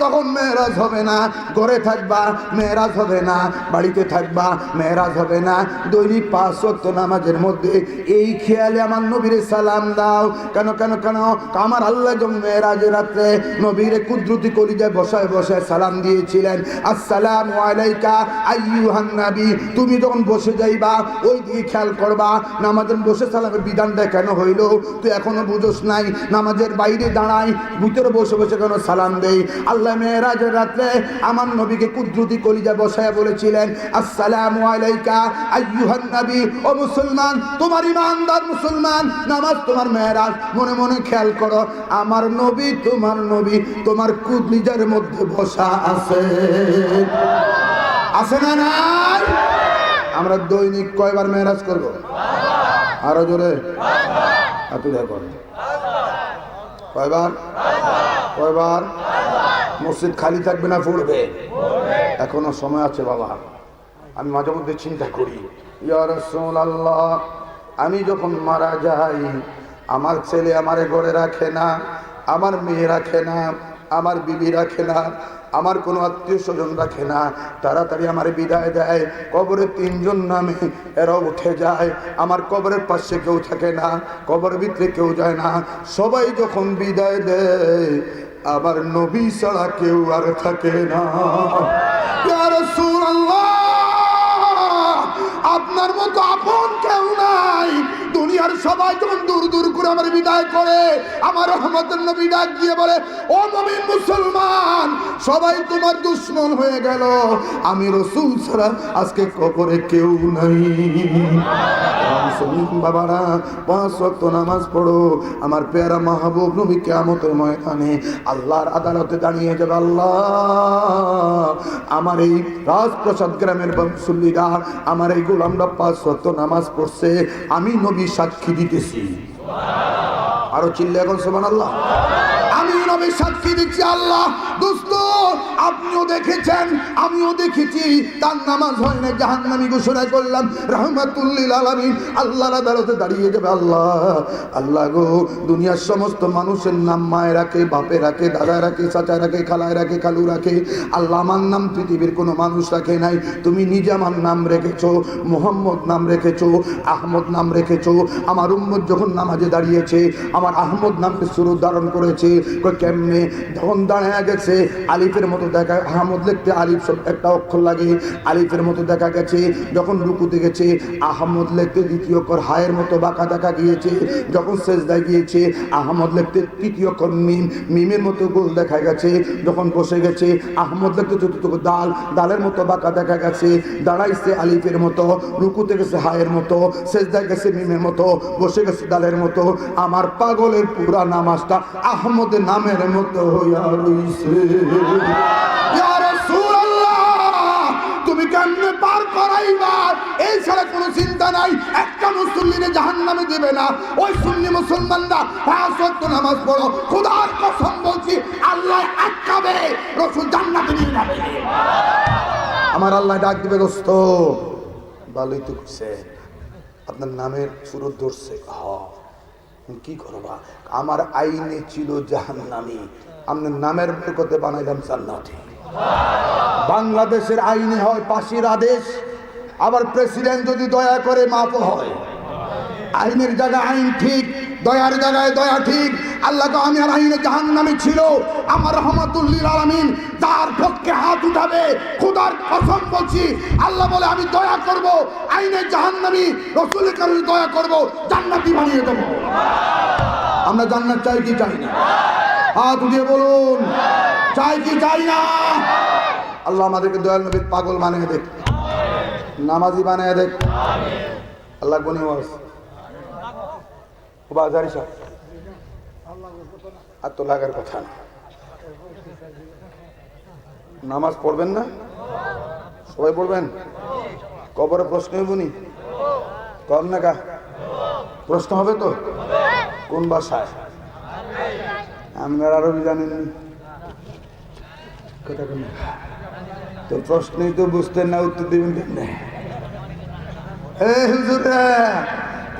তখন মেরাজ হবে না ঘরে থাকবা মেরাজ হবে না বাড়িতে থাকবা মেরাজ হবে না দৈনিক 5 ওয়াক্ত নামাজের মধ্যে এই খেয়ালে আমার নবীরে সালাম দাও কেন কেন কেন আমার আল্লাহ যখন মেরাজের রাতে নবীরে কুদরতি কলিজায় বসায় বসায় সালাম দিয়েছিলেন আসসালামু আলাইকা আইয়ুহান নবী তুমি যখন বসে যাইবা ওই দিকে খেয়াল করবা নামাজের বসে সালামের বিধানটা কেন হইল তুই এখনো বুঝোস নাই নামাজের বাইরে দাঁড়াই ভিতরে বসে বসে কেন সালাম দেই আল্লাহ মেরাজের রাতে আমার নবীকে কুদরতি কলিজা বসায়া বলেছিলেন আসসালামু আলাইকা আইয়ুহান নবী ও মুসলমান তোমার ইমানদার মুসলমান নামাজ তোমার মেরাজ মনে মনে খেয়াল করো আমার নবী তোমার কলিজার মধ্যে বসা আছে আছে না নাই আমরা দৈনিক কয়বার মেরাজ করব আরো জোরে কয়বার মসজিদ খালি থাকবে না পড়বে এখনো সময় আছে বাবা আমি মাঝে মধ্যে চিন্তা করি ইয়া রাসূলুল্লাহ আমি যখন মারা যাই আমার ছেলে আমারে ঘরে রাখে না আমার মেয়ে রাখে না আমার বিবি রাখে না, আমার কোনো আত্মীয় স্বজন রাখে না, তাড়াতাড়ি আমার বিদায় দেয়। কবরে 3 জন নামে, এরাও উঠে যায়। আমার কবরের পাশে কেউ থাকে না, কবরের ভিতরে কেউ যায় না। সবাই যখন বিদায় দেয়, আমার নবী ছাড়া কেউ আর থাকে না। ইয়া রাসূলুল্লাহ, আপনার মতো আপন কেউ নাই। দুনিয়ার সবাই যখন দূর দূর করে আমার বিদায় করে, আমার রহমতের নবী ডাক দিয়ে বলে, ও মুমিন মুসলমান, সবাই তোমার দুশমন হয়ে গেল, আমি রাসূল ছাড়া আজকে কবরে কেউ নাই। মুসলিম বাবারা, 5 ওয়াক্ত নামাজ পড়ো। আমার পেয়ারা মাহবুব নবী কিয়ামতের ময়দানে আল্লাহর আদালতে দাঁড়িয়ে যাবে। আল্লাহ, আমার এই রাজপ্রসাদ গ্রামের মুসল্লিরা, আমার এই গোলামরা 5 ওয়াক্ত নামাজ পড়ছে, আমি নবী সাক্ষী দিতেছি। আরো চিল্লে এখন সুবহানাল্লাহ। আমি নবী সাক্ষী দিচ্ছি। আল্লাহ দোস্ত, আপনিও দেখেছেন, আমিও দেখেছি, তার নামাজ হয় না, জাহান্নামী ঘোষণা করলাম, রাহমাতুল লিল আলামিন আল্লাহর আদালতে দাঁড়িয়ে যাবে। আল্লাহ, আল্লাহ গো, দুনিয়ার সমস্ত মানুষের নাম মায়ে রাখে, বাপে রাখে, দাদা রাখে, চাচা রাখে, খালায় রাখে, খালু রাখে। আল্লাহ, আমার নাম পৃথিবীর কোনো মানুষ রাখে নাই, তুমি নিজে আমার নাম রেখেছো। মুহাম্মদ নাম রেখেছো, আহমদ নাম রেখেছো। আমার উম্মত যখন নামাজে দাঁড়িয়েছে, আমার আহমদ নামকে সুর ধারণ করেছে। কেমনে? যখন দাঁড়ায় গেছে, আলিফের মতো দেখা, আহমদ লিখতে আলিফ একটা অক্ষর লাগে, আলিফের মতো দেখা গেছে। যখন রুকুতে গেছে, আহমদ লিখতে দ্বিতীয় অক্ষর হায়ের মতো বাঁকা দেখা গিয়েছে। যখন সেজদায় গিয়েছে, আহমদ লিখতে তৃতীয় অক্ষর মিম, মিমের মতো গোল দেখা গেছে। যখন বসে গেছে, আহমদ লিখতে চতুর্থ দাল, দালের মতো বাঁকা দেখা গেছে। দাঁড়াইছে আলিফের মতো, রুকুতে গেছে হায়ের মতো, সেজদায় গেছে মিমের মতো, বসে গেছে দালের মতো। আমার পাগলের পুরা নামাজটা আহমদের নামের মতো হইয়া রইছে। ইয়া রাসূলুল্লাহ, তুমি কেমনে পার করাইবা, এই ছাড়া কোনো চিন্তা নাই। একটা মুসল্লিরে জাহান্নামে দিবে না। ওই সুন্নি মুসলমানরা 5 ওয়াক্ত নামাজ পড়ো, খোদার কসম বলছি, আল্লাহ আটকাবে, রাসূল জান্নাতে নিয়ে যাবে। আমার আল্লাহ ডাক দিবে, দোস্ত ভালোই তো কইছে, আপনার নামের সুরত ধরছে, কি করবা? আমার আইনে ছিল জাহান্নামী, আপনার নামের বরকতে বানাইলাম জান্নাতি। বাংলাদেশের আইনে হয় ফাঁসির আদেশ, আবার প্রেসিডেন্ট যদি দয়া করে মাফ হয়। আইনের জায়গায় আইন ঠিক, দয়ার জায়গায় দয়া ঠিক। আল্লাহ তো আমি আর আইনে জাহান্নামী ছিল, আমার রহমাতুল লিল আলামিন তার পক্ষে হাত উঠাবে, খোদার কসম বলছি, আল্লাহ বলে আমি দয়া করব, আইনে জাহান্নামী, রাসূলের কারণে দয়া করব, জান্নাতি বানিয়ে দেব। আমরা জান্নাত চাই কি চাই না? হাত উঠিয়ে বলুন, চাই কি চাই না? আল্লাহ আমাদেরকে দয়াল নবীর পাগল বানিয়ে দেখ, নামাজি বানিয়ে দেখ। আল্লাহ গনি ওয়াজ ও বাজারি সাহেব আর তো লাগার কথা না। নামাজ পড়বেন না? সবাই পড়বেন? কবরে প্রশ্ন হইব নি? কর না কা প্রশ্ন হবে তো? কোন ভাষায়? আপনার আরবি জানেন কথা কোন? তো প্রশ্নই তো বুঝতেন না, উত্তর দিবেন কেমনে? হুজুরা,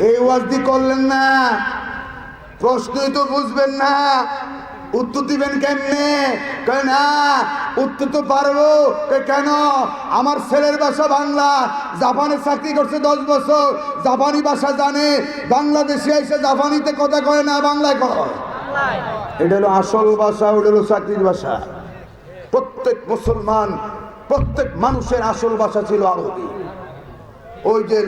এই ওয়াজদি করলেন না, প্রশ্নই তো বুঝবেন না, উত্তর দিবেন কেমনে? কয় না উত্তর তো পারবো। কেন? আমার ছেলের ভাষা বাংলা, জাপানে চাকরি করছে 10 বছর, জাপানি ভাষা জানে, বাংলাদেশে এসে জাপানিতে কথা কয় না, বাংলায় কয়। এটা হলো আসল ভাষা, ওটা হলো চাকরির ভাষা। প্রত্যেক মুসলমান, প্রত্যেক মানুষের আসল ভাষা ছিল আরবি। ওই যে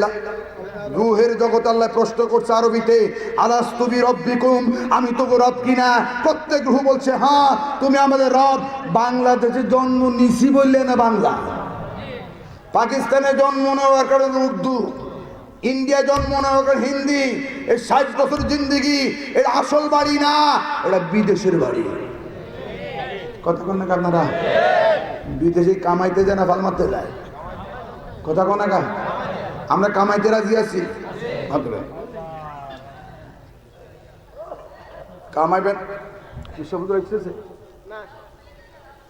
রুহের জগৎ আল্লাহ প্রশ্ন করছে আরবিতে, আলাস্তু বিরব্বিকুম, আমি তো রব কিনা? প্রত্যেক রুহ বলছে হ্যাঁ তুমি আমাদের রব। বাংলাদেশে জন্ম নিছি বললে না বাংলা, পাকিস্তানে জন্ম নেওয়ার কারণে উর্দু, ইন্ডিয়া জন্ম নেওয়ার কারণে হিন্দি। এই 60 বছর জিন্দিগি, এটা আসল বাড়ি না, এটা বিদেশের বাড়ি। কথা কোন না আপনারা? বিদেশে কামাইতে যায় না ফাল মারতে যায়? কথা কোন না? আমরা কামাইতে রাজি আছি, কামাইবেন কি শব্দ হইতেছে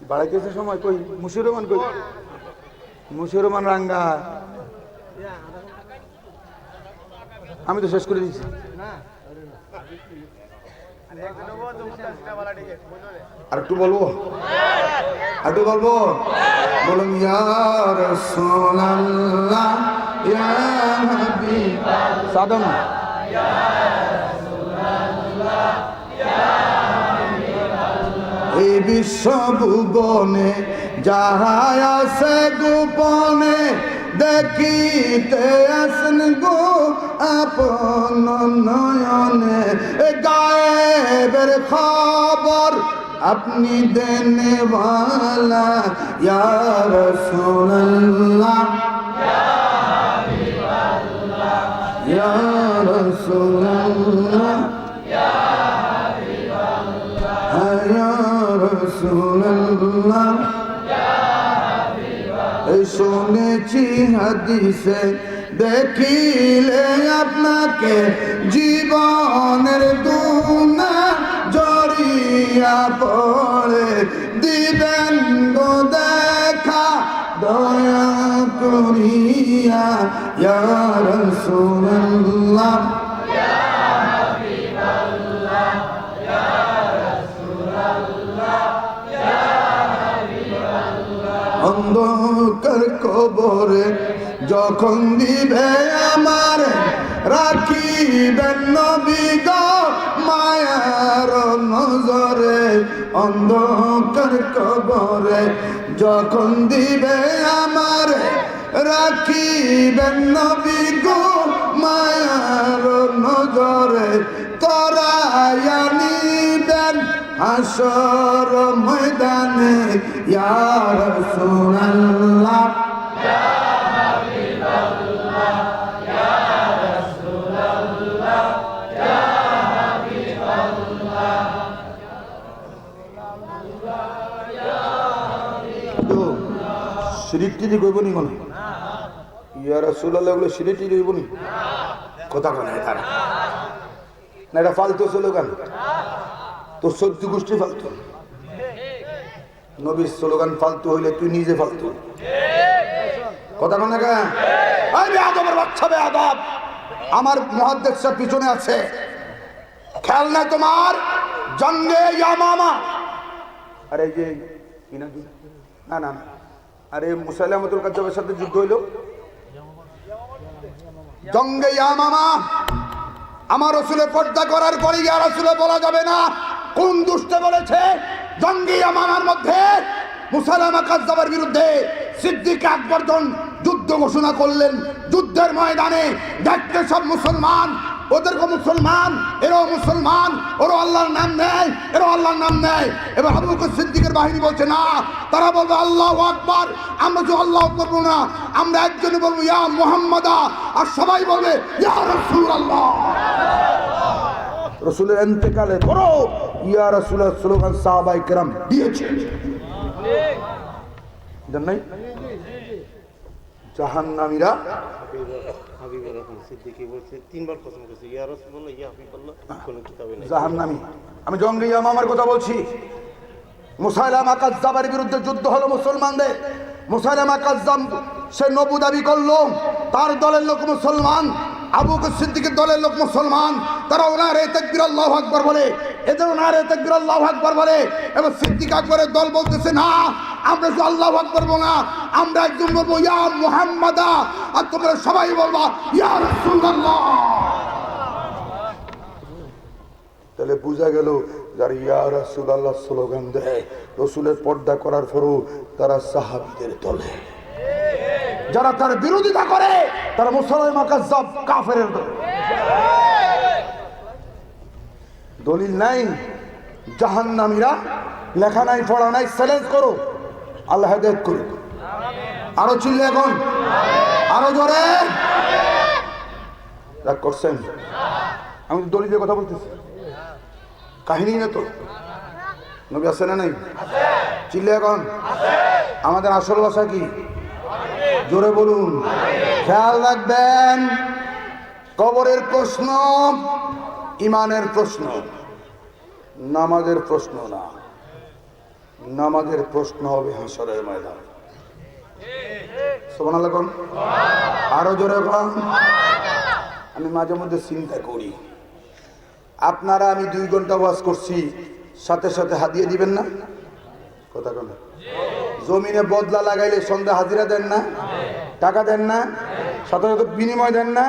বাড়াইতেছে সময়। কই মুশির রহমান? কই মুশির রহমান? রাঙ্গা আমি তো শেষ করে দিয়েছি। আর একটু বলবো, বলুন ইয়া রাসূলুল্লাহ ইয়া হাবিবাল্লাহ সাদম এই বিশ্ব ভুবনে যাহা আছে গোপনে দেখিতে আসেন গো আপন নয়নে গায়েবের খবর আপনি দেনেওয়ালা ইয়া রাসূলুল্লাহ ইয়া রাসূলুল্লাহ ইয়া রাসূলুল্লাহ শুনেছি হাদিসে দেখিলে আপনাকে জীবনের দুনা জড়িয়া পড়ে দিবেন গো দেখা দয়া করিয়া ইয়া রাসূলুল্লাহ অন্ধকার কবরে যখন দিবে আমার রাখিবেন নবী গো মায়ার নজরে অন্ধকার কবরে যখন দিবে আমার রাখিবেন নবী গো মায়ার নজরে তরায়া নিবেন হাসর ময়দানে ইয়া রাসূলুল্লাহ ইয়া হাবিবাল্লাহ ইয়া রাসূলুল্লাহ ইয়া হাবিবাল্লাহ তো শিরিকটি কইবনি কোন ইয়া রাসূলুল্লাহ বলে শিরিকটি কইবনি কথা বলে তারা না এটা ফালতু স্লোগান তো 14 গোষ্ঠী ফালতু নবীর স্লোগান ফালতু হইলে তুই নিজে ফালতু কথা বল না কেন এই বেয়াদবের বাচ্চা বেয়াদব আমার মুহাদ্দিস সাহেব পিছনে আছে খেয়াল নাই তোমার জঙ্গে ইয়ামামা আরে যে না না না আরে মুসাইলামাতুল কাজ্জাবের সাথে যুদ্ধ হইল জঙ্গে ইয়ামামা আমার রাসূলের পর্দা করার পরে ইয়া রাসূলে বলা যাবে না কোন দুষ্টে বলেছে জঙ্গি ইয়ামামার মধ্যে মুসাইলামা কাজ্জাবের বিরুদ্ধে সিদ্দিক আকবর যুদ্ধ ঘোষণা করলেন যুদ্ধের ময়দানে দেখতে সব মুসলমান ওদেরকে মুসলমান এরাও মুসলমান ওরা আল্লাহর নাম নেয় এরাও আল্লাহর নাম নেয় এবার আবু বকর সিদ্দিকের বাহিনী বলছে না তারা বলবে আল্লাহু আকবার আমরা তো আল্লাহ করবো না আমরা একজনে বলবো ইয়া মুহাম্মাদা আর সবাই বলবে ইয়া রাসূলুল্লাহ রাসূলের ইন্তেকালে বড় ইয়া রাসূলুল্লাহ স্লোগান সাহাবায়ে কেরাম দিয়েছে জান নাই জাহান্নামীরা
হাবিবুর রহমান সিদ্দিকী বলছে তিনবার কসম করেছে ইয়া রাসূলুল্লাহ ইয়া হাবিবাল্লাহ কোন কিতাবে নেই
জাহান্নামী আমি জঙ্গি ইয়ামামার কথা বলছি মুসাইলামা কাজ্জাবের বিরুদ্ধে যুদ্ধ হলো মুসলমানদের মুসাইলামা কাজ্জাব সে নবী দাবি করলো তার দলের লোক মুসলমান আবু বকর সিদ্দিকের দলের লোক মুসলমান তারা নারে তাকবীর আল্লাহু আকবার বলে এদের নারে তাকবীর আল্লাহু আকবার বলে এবং সিদ্দিক আকবরের দল বলতেছে না আমরা তো আল্লাহু আকবার বলবো না আমরা একজন বলবো ইয়া মুহাম্মাদা আর তোমরা সবাই বলবা ইয়া রাসূলুল্লাহ তাহলে বোঝা গেল যারা ইয়া রাসূলুল্লাহ স্লোগান দেয় রাসূলের পর্দা করার পরও তারা সাহাবীদের দলে যারা তার বিরোধিতা করে তারা মুসাইলামা কাজ্জাব কাফেরের দলে দলিল নাই জাহান্নামীরা লেখা নাই পড়া নাই চ্যালেঞ্জ করো আল্লাহ হেদায়েত করুক আরো চিল্লে এখন আরো জোরে রাগ করছেন আমি দলিলের কথা বলতেছি কাহিনী না তো নবী আছে না নাই চিল্লে এখন আমাদের আসল ভাষা কি জোরে বলুন খেয়াল রাখবেন কবরের প্রশ্ন ইমানের প্রশ্ন নামাজের প্রশ্ন না নামাজের প্রশ্ন হবে হাসরের ময়দান সুবহানাল্লাহ কোন আরো জোরে কোন আমি মাঝে মধ্যে চিন্তা করি আপনারা আমি 2 ঘন্টা ওয়াজ করছি, সাথে সাথে হাদিয়া দিবেন না? কথা বলেন। জমিনে বদলা লাগাইলে সন্ধ্যা হাজিরা দেন না? টাকা দেন না? সাথে সাথে বিনিময় দেন না?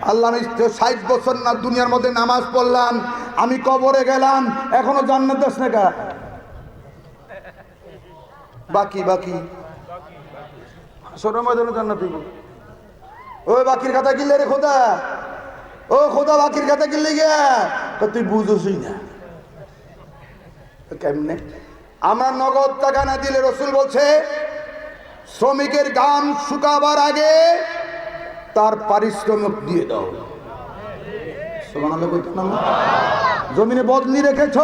আল্লাহ, আমি 60 বছর না দুনিয়ার মধ্যে নামাজ পড়লাম, আমি কবরে গেলাম, এখনো জান্নাত দাস না কা বাকি বাকি সরম ময়দানে জান্নাত দিব। ওই বাকির খাতা কিনলে রে খোদা, ও খোদা বাকির খাতা কিনলে গিয়া তুই বুঝোসই না কেমনে। আমরা নগদ টাকা না দিলে রসুল বলছে শ্রমিকের ঘাম শুকাবার আগে তার পারিশ্রমিক দিয়ে দাও। সুবহানাল্লাহ কইতে না? জমিনে বদলি রেখেছ,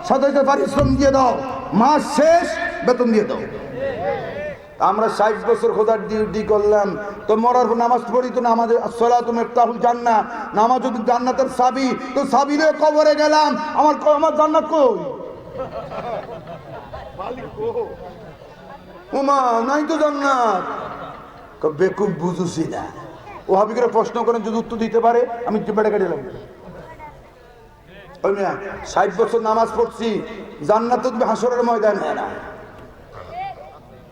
সাথে সাথে পারিশ্রমিক দিয়ে দাও, মাস শেষ বেতন দিয়ে দাও। আমরা 60 বছর খোদার ডিউটি করলাম, তো মরার পর নামাজ পড়ি তো, নামাজের সালাতু মিফতাহুল জান্নাহ, নামাজ যদি জান্নাতের চাবি, তো চাবি নিয়ে কবরে গেলাম, আমার জান্নাত কই? ওমা নাই তো জান্নাত। বেকুব বুঝুছি না। ও হাবিকে প্রশ্ন করেন, যদি উত্তর দিতে পারে আমি বেড়ে কেটে দিলাম। ওই মিয়া 60 বছর নামাজ পড়ছি, জান্নাত তো হাসরের ময়দানে না।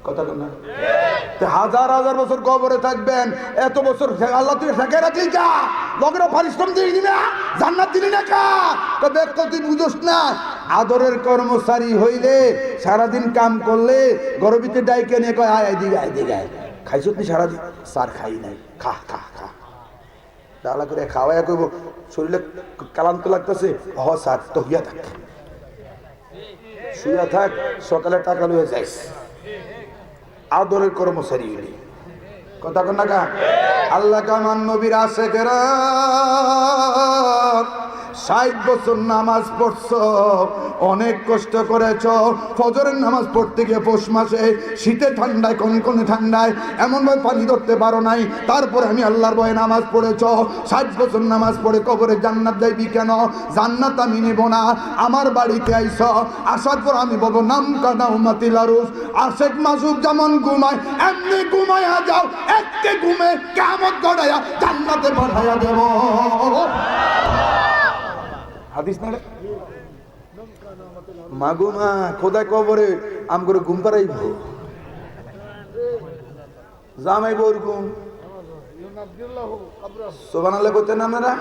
কথা না, হাজার হাজার বছর কবরে থাকবেন, এত বছর আল্লাহ তুই ঠেকে রাখলি কা? লোকেরা পারিশ্রম দিয়ে দিবি না, জান্নাত দিলি না কা? তুই বুঝোস না। আদরের কর্মচারী হইলে সারাদিন কাম করলে গরবিতে ডাইকে নিয়ে কয় আয় দিকে আয় দিকে আয়, খাইছ তুই সারাদিন? স্যার খাই নাই। খা খা খা, ডালা করে খাওয়াইয়া করবো, শরীরে ক্লান্ত লাগতেছে, হ স্যার তো হইয়া থাক, শুইয়া থাক, সকালে টাকা লইয়া যাইস। আদরের কর্মচারী হইলি। কথা কন না কা? আল্লাহ কামান নবীর আশিকেরা 60 বছর নামাজ পড়ছ, অনেক কষ্ট করেছ, ফজরের নামাজ পড়তে গিয়ে পৌষ মাসে শীতে ঠান্ডায় কনকনে ঠান্ডায় এমনভাবে পানি ধরতে পারো নাই, তারপরে আমি আল্লাহর ভয়ে নামাজ পড়েছ। 60 বছর নামাজ পড়ে কবরে জান্নাত যাইবি কেন? জান্নাত আমি নেব না, আমার বাড়িতে আইস, আসার পর আমি বলবো নাম কানা উম্মাতিল আরুস, আশেক মাসুক যেমন ঘুমায় এমনি ঘুমাইয়া যাও, একটি ঘুমে কিয়ামত গড়াইয়া জান্নাতে পাঠাইয়া দেব। হাদিস না মাগো মা খোদা কবরে আম করে ঘুম পাড়াইব, জামাইব ওরকম। সুবহানাল্লাহ কইতে না আপনারা?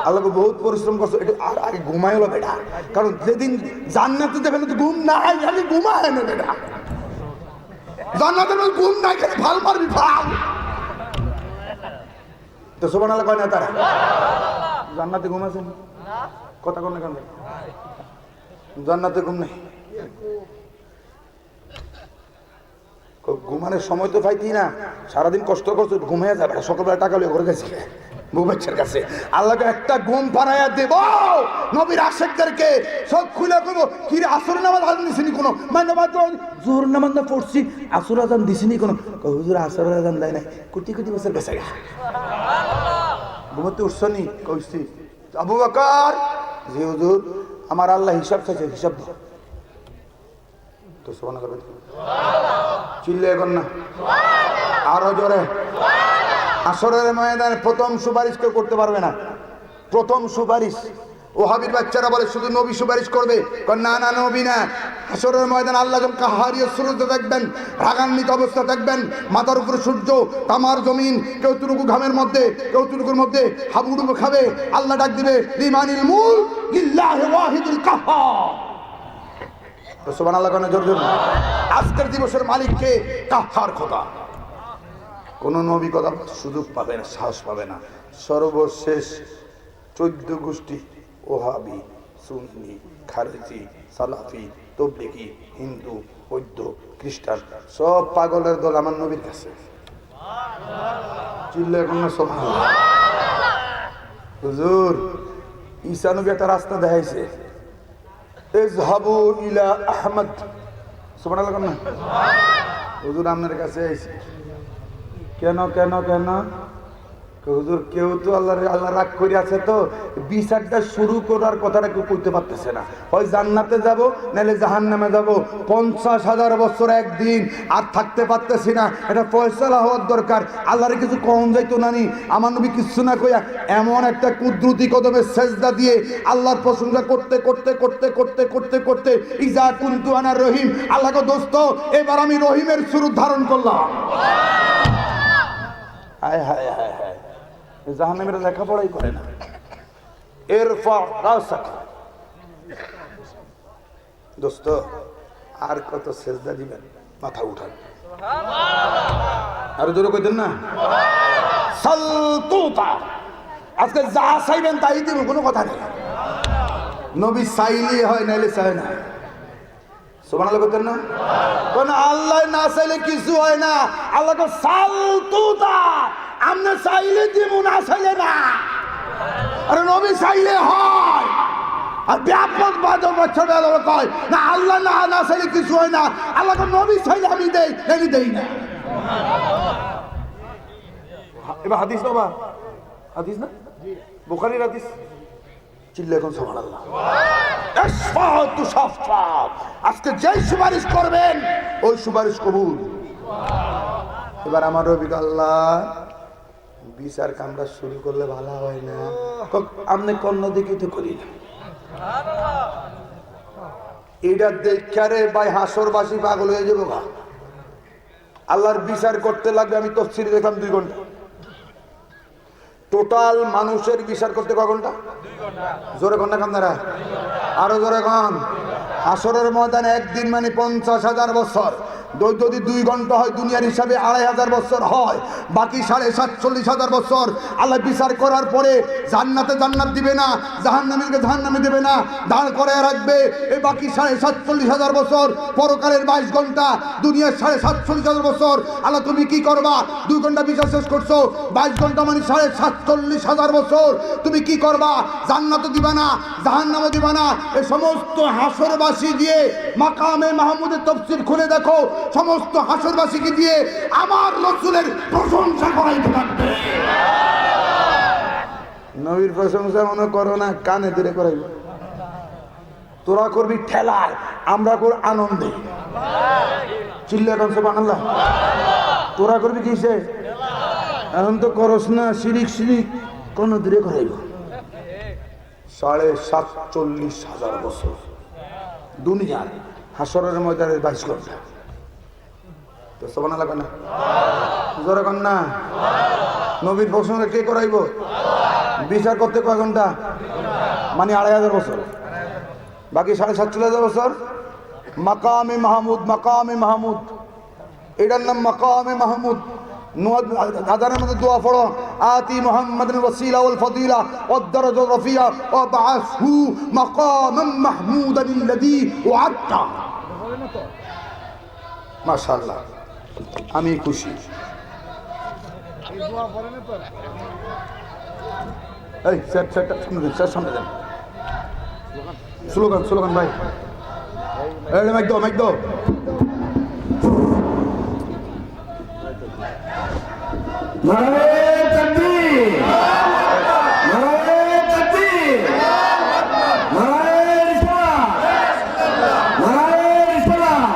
আল্লাহকে বহুত পরিশ্রম করছো, একটু আর আগে ঘুমাই হলো বেটা, কারণ যেদিন জান্নাতে যাবেন তো ঘুম না হয়, আমি ঘুমায় না বেটা, জান্নাতে ঘুম নাই খেলে ভাল মারবি ফাল। তো সুবহানাল্লাহ কয় না তারা? জান্নাতে ঘুম আছে? কথা কন না কেন? জান্নাতে ঘুম নেই, ঘুমানোর সময় তো পাইতি না, সারাদিন কষ্ট করছো, ঘুমিয়ে যাবে, সকালবেলা টাকা লিয়ে ঘরে গেছে বউবাচ্চার কাছে। আল্লাহকে একটা ঘুম পাড়াইয়া দেব, নবীর আশেকদেরকে সব খুলে করবো। কি রে আসরের নামাজ আজান দিছিনি কোনো? মানে জোহর নামাজ না পড়ছি, আসর আজান দিছিনি কোনো? হুজুর আসরের আজান দেয় নাই, কোটি কোটি বছর গেছে ঘুমোতে উঠছনি? কইছি। আবু বকর, জি হুজুর, আমার আল্লাহ হিসাব চাইছে, হিসাব দাও। তো সুবহানাল্লাহ চিল্লে এখন না, আরো জোরে। আসরের ময়দানে প্রথম সুপারিশ কেউ করতে পারবে না। প্রথম সুপারিশ ওহাবির বাচ্চারা বলে শুধু নবী সুপারিশ করবে, না না নবী না। হাসরের ময়দানে আল্লাহ যখন কাহারিয় সুরুতে দেখবেন, রাগান্বিত অবস্থা দেখবেন, মাথার উপরে সূর্য, তামার জমিন, কেউ তুরুকু ঘামের মধ্যে, কেউ তুরুকুর মধ্যে হাবুডুবু খাবে। আল্লাহ ডাক দিবে লিমানিল মুলক লিল্লাহি ওয়াহিদুল কাহ্হার। তো সুবহানাল্লাহ কোন জোর জোর। আজকের দিবসের মালিক কে? কাহ্হার খোদা। কোন নবী কথা সুযোগ পাবে না, সাহস পাবে না। সর্বশেষ 14 গোষ্ঠী, ওহাবি, সুন্নি, খারেজি, সালাফি, তবলিগি, হিন্দু, বৌদ্ধ, খ্রিস্টান, সব পাগলের দল আমার নবীর কাছে। চিল্লায় কোন সুবহানাল্লাহ। হুজুর ঈসা নবী একটা রাস্তা দেখাইছে, ইযহাবু ইলা আহমদ। সুবহানাল্লাহ কোন? হুজুর আপনার কাছে আইছে। কেন কেন কেন? হুজুর কেউ তো আল্লাহ রাগ করে আছে, তো বিচারটা শুরু করার কথাটা কেউ কইতে পারতেছে না। হয় জান্নাতে যাব নাহলে জাহান্নামে যাব। 50,000 বছর একদিন আর থাকতে পারতেছি না, এটা ফয়সালা হওয়ার দরকার। আল্লাহরে কিছু কম যাইতো না নি, আমার নবী কিছু না কইয়া এমন একটা কুদরতি কদমে সেজদা দিয়ে আল্লাহর প্রশংসা করতে করতে করতে করতে করতে করতে ইজা কুনতু আনা রহিম, আল্লাহ গো দোস্ত এবার আমি রহিমের স্বরূপ ধারণ করলাম। হায় হায় হায় হায়, জাহান্নামীরা লেখাপড়াই করে না। এরপর দোস্ত আর কত সেজদা দিবেন, মাথা উঠান আর জোরে কইতেন না সালতুতা। আজকে যা চাইবেন তাই দিব, কোনো কথা নেই। নবী চাইলে হয় নাইলে চায় না। সুবহানাল্লাহ কইতেন না? কোন আল্লাহ না চাইলে কিছু হয় না। আল্লাহ তো সালতুতা, আমনে চাইলে দিব না চাইলে না। আরে নবী চাইলে হয়। আর ব্যাপক বাদক বছর কয় না আল্লাহ না চাইলে কিছু হয় না। আল্লাহ নবী চাইলে আমি দেই, আমি দেই না। এবার হাদিস বাবা, হাদিস না বুখারীর হাদিস, চিল্লে এখন সুবহানাল্লাহ। ইসফাতু সাফাত, আজকে যেই সুপারিশ করবেন ওই সুপারিশ কবুল। এবার আমার রবি আল্লাহ বিচার কামরা শুরু করলে ভালো হয় না। আমনে কর্ণ দিকে তো করি না, এটা দেখারে ভাই হাসরবাসী পাগল হয়ে যাবো। আল্লাহর বিচার করতে লাগবে, আমি তফসির দেখলাম 2 ঘন্টা। টোটাল মানুষের বিচার করতে ক ঘন্টা? জোরে কন না কান্দারা, আরো জোরে কন। হাসরের ময়দানে একদিন মানে 50,000 বছর। যদি 2 ঘন্টা হয় দুনিয়ার হিসাবে 2,500 বছর হয়। বাকি 47,500 বছর আল্লাহ বিচার করার পরে জান্নাতে জান্নাত দিবে না, জাহান্নামীকে জাহান্নামে দেবে না, দাঁড় করে রাখবে। এই বাকি 47,500 বছর পরকালের 22 ঘন্টা, দুনিয়ার 47,500 বছর। আল্লাহ তুমি কি করবা? 2 ঘন্টা বিচার শেষ করছো, 22 ঘন্টা মানে 47,500 বছর। তুমি কি করবা? জান্নাত দিবা না, জাহান্নামে দিবা না। এই সমস্ত হাসরবাসী দিয়ে মাকামে মাহমুদের তাফসীর খুলে দেখো, সমস্ত হাসরবাসীকে দিয়ে আমার রাসূলের প্রশংসা করাইতে থাকবে। নবীর প্রশংসা মনে করো না কানে ধরে করাইব। তোরা করবি ঠেলায়, আমরা করব আনন্দে। চিল্লা কোন সুবহানাল্লাহ। তোরা করবি কিসে? এখন তো করস না, শিরিক কোন ধরে করাইব। 47,500 বছর দুনিয়ার হাসরের ময়দানে 22 ঘন্টা। তো সুবহানাল্লাহ কেন জোরে কন না। নবীর প্রশংসা কে করাইব? বিচার করতে কয় ঘন্টা? মানে 2,500 বছর। বাকি 47,500 বছর মাকামে মাহমুদ। মাকামে মাহমুদ, এটার নাম মাকামে মাহমুদ। আজানের মধ্যে দোয়া পড়ো, আতি মুহাম্মাদিন ওয়াসিলা ওয়াল ফাদিলা ওয়াদ দারাজা রাফিয়া ওয়া বাআসহু মাকামান মাহমুদান আল্লাযী ওয়া'আদতা। মাশাআল্লাহ, আমি খুশি। এই সেট সামনে দেন। স্লোগান ভাই, এই মাইক দাও। নারায়ে তাকবীর, নারায়ে তাকবীর, নারায়ে রিসালাত, নারায়ে রিসালাত।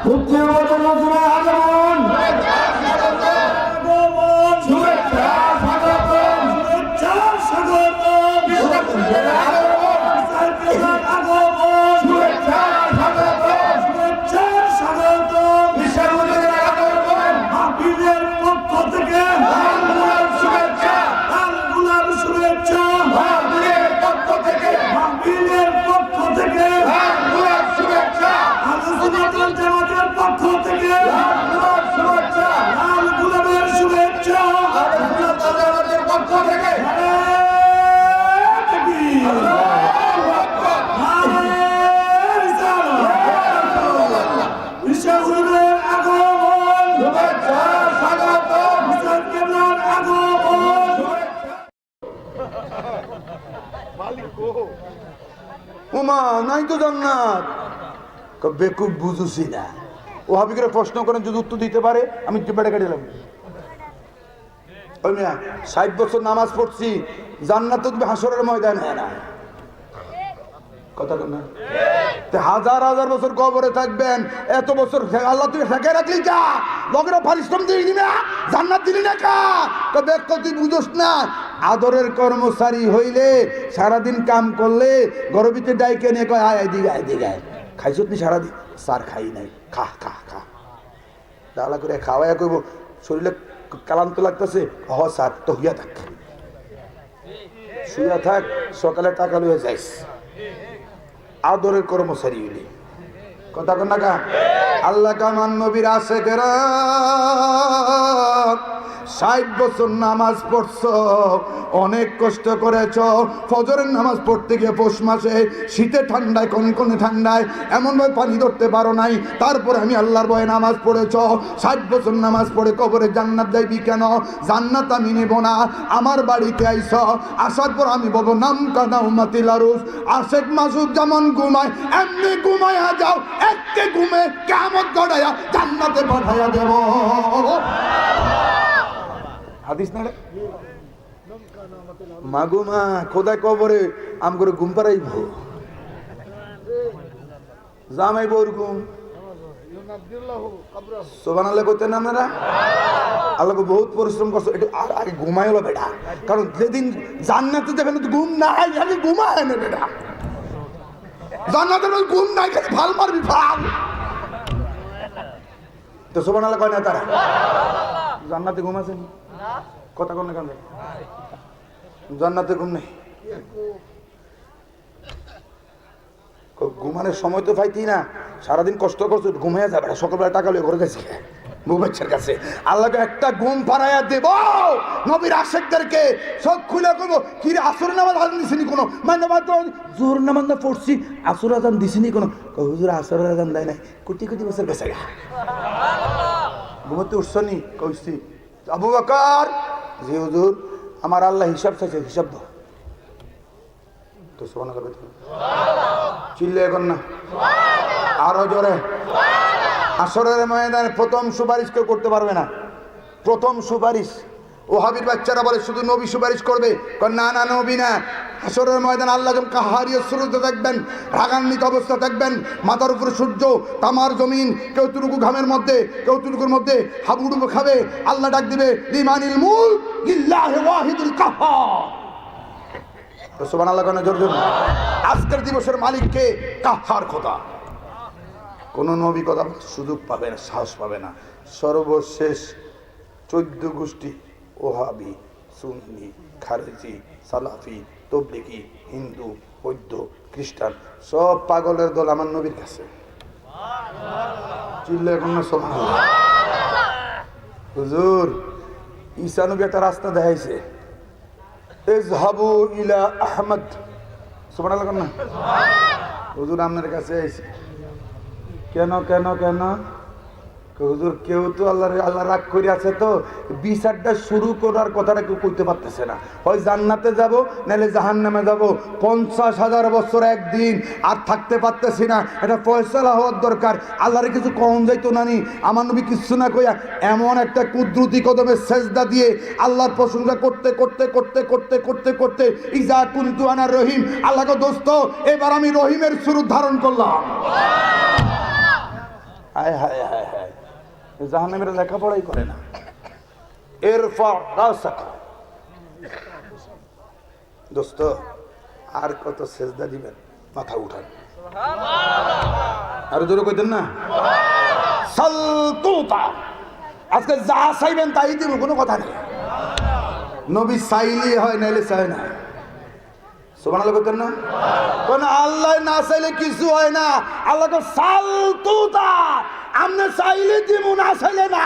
পুত্রবধূ নজরুল আগমন, শুভেচ্ছা স্বাগতম, শুভেচ্ছা স্বাগতম, শুভেচ্ছা ওমা নাই তো জান্নাত। বেকুব বুঝুছি না। ও হাবিকে প্রশ্ন করেন, যদি উত্তর দিতে পারে আমি বেটা কাটিলাম। ওই মিয়া 60 বছর নামাজ পড়ছি, জান্নাত তুমি হাসরের ময়দানে না কথা না। হাজার হাজার বছর কবরে থাকবেন, এত বছর আল্লাহ তুমি ঠেকে রাখলি যা লগের পারিশ্রম দিলি না, জান্নাত দিলি না কা ব্যক্ত তুই বুঝোস না। আদরের কর্মচারী হইলে সারাদিন কাম করলে গরবিতে ডাইকে নিয়ে কয় আয় দিকে আয় দিকে আয়, খাইছত নি সারাদিন? স্যার খাই নাই। খা খা খা ডালা করে খাওয়াই কইব, শরীরে ক্লান্ত লাগতেছে, হ স্যার তো হইয়া থাক, শুয়া থাক, সকালে টাকা লইয়া যাইস। আদরের কর্মচারী হইলে কথা কন না কা। আল্লাহ কামান নবীর আশেকেরা 60 বছর নামাজ পড়ছো, অনেক কষ্ট করেছ, ফজরের নামাজ পড়তে গিয়ে পৌষ মাসে শীতে ঠান্ডায় কনকনে ঠান্ডায় এমনভাবে পানি ধরতে পারো নাই, তারপরে আমি আল্লাহর ভয়ে নামাজ পড়েছ। 60 বছর নামাজ পড়ে কবরে জান্নাত যাইবি কেন? জান্নাত আমি নেব না, আমার বাড়িতে আইস, আসার পর আমি বলবো নাম কাদা উম্মাতিল আরুস, আশেক মাসুদ যেমন ঘুমায় এমনি ঘুমায়া যাও, একে ঘুমে কিয়ামত গড়াইয়া জান্নাতে পাঠাইয়া দেব। হাদিস না মাগুমা খোদায় কবরে আম করে ঘুম পাড়াইব, জামাইব ওরকম সুবহানাল্লাহ কইতেন আপনারা। আল্লাহকে বহুত পরিশ্রম করছো, একটু আর আগে ঘুমাই হলো বেটা, কারণ যেদিন জান্নাতে যাবেন তো ঘুম নাই, খালি ঘুমায় না বেটা, জান্নাতে ঘুম নাই, খালি ফাল মারবি ফাল। তো সুবহানাল্লাহ কয় না তারা? জান্নাতে ঘুম আছে কথা কোন কেন? জান্নাতে ঘুম নেই, ঘুমানোর সময় তো পাইতি না, সারাদিন কষ্ট করছো, ঘুমিয়ে যাবে, সকালবেলা টাকা লিয়ে ঘরে গেছে বুবাচ্চার কাছে। আল্লাহকে একটা ঘুম পাড়াইয়া দেব, নবীর আশেকদেরকে সব খুলে করবো কি রে আসর নামাজ আজান দিছিনি কোনো? মানে জোর নামাজ না পড়ছি, আসর আজান দিছিনি কোনো? হুজুর আসর আজান দেয় নাই, কোটি কোটি বছর গেছে ঘুমোতে উঠছো নি? কইছি। আবু বকর, জি হুজুর, আমার আল্লাহ হিসাব চাইছে, হিসাব দাও। তো সুবহানাল্লাহ চিল্লে এখন না, আরো জোরে। আসরের ময়দানে প্রথম সুপারিশ কেউ করতে পারবে না, প্রথম সুপারিশ ওহাবির বাচ্চারা বলে শুধু নবী সুপারিশ করবে, না না নবী না। হাসরের ময়দানে আল্লাহ যখন কাহারিয় শুরুতে দেখবেন, রাগান্বিত অবস্থা দেখবেন, মাথার উপরে সূর্য, তামার জমিন, কেউ তুলুকু ঘামের মধ্যে, কেউ তুলুকুর মধ্যে হাবুডুবু খাবে, আল্লাহ ডাক দিবে লিমানিল মুলক লিল্লাহি ওয়াহিদুল কাহ্হার। সুবহানাল্লাহ কোন জোর জোর। আজকের দিবসের মালিক কে? কাহ্হার খোদা। কোন নবী কথা সুযোগ পাবে না, সাহস পাবে না। সর্বশেষ 14 গোষ্ঠী, ওহাবি, সুন্নি, খারেজি, সালাফি, তবলিগি, হিন্দু, বৌদ্ধ, খ্রিস্টান, সব পাগলের দল আমার নবীর কাছে। চিল্লা এখন না সুবহানাল্লাহ। হুজুর ঈসা নবী একটা রাস্তা দেখাইছে, ইযহাবু ইলা আহমদ। সুবহানাল্লাহ না হুজুর আপনার কাছে আইছি। কেন কেন কেন? হুজুর কেউ তো আল্লাহ রাগ করে আছে, তো বিচারটা শুরু করার কথাটা কেউ কইতে পারতেছে না, হয় জান্নাতে যাব নাহলে জাহান্নামে যাব। 50,000 বছর একদিন আর থাকতে পারতেছি না, এটা ফয়সালা হওয়ার দরকার। আল্লাহরে কিছু কম যাইতো না নি, আমার নবী কিছু না কইয়া এমন একটা কুদরতি কদমে সেজদা দিয়ে আল্লাহর প্রশংসা করতে করতে করতে করতে করতে করতে ইজা কুনতু আনা রহিম, আল্লাহকে দোস্ত এবার আমি রহিমের শুরু ধারণ করলাম। হায় হায় হায় হায়, জাহান্নামীরা লেখাপড়াই করে না। ইরফা রাসাকা, দোস্ত আর কত সেজদা দিবেন, মাথা উঠান। আর জোরে কইতেন না সালতুতা, আজকে যা চাইবেন তাই দিব, কোনো কথা নেই। নবী চাইলে হয়, নাইলে চায় না। সুবহানাল্লাহ কইতেন না? কোন আল্লাহ না চাইলে কিছু হয় না। আল্লাহ তো সালতুতা, আমনে চাইলে দিব, না চাইলে না।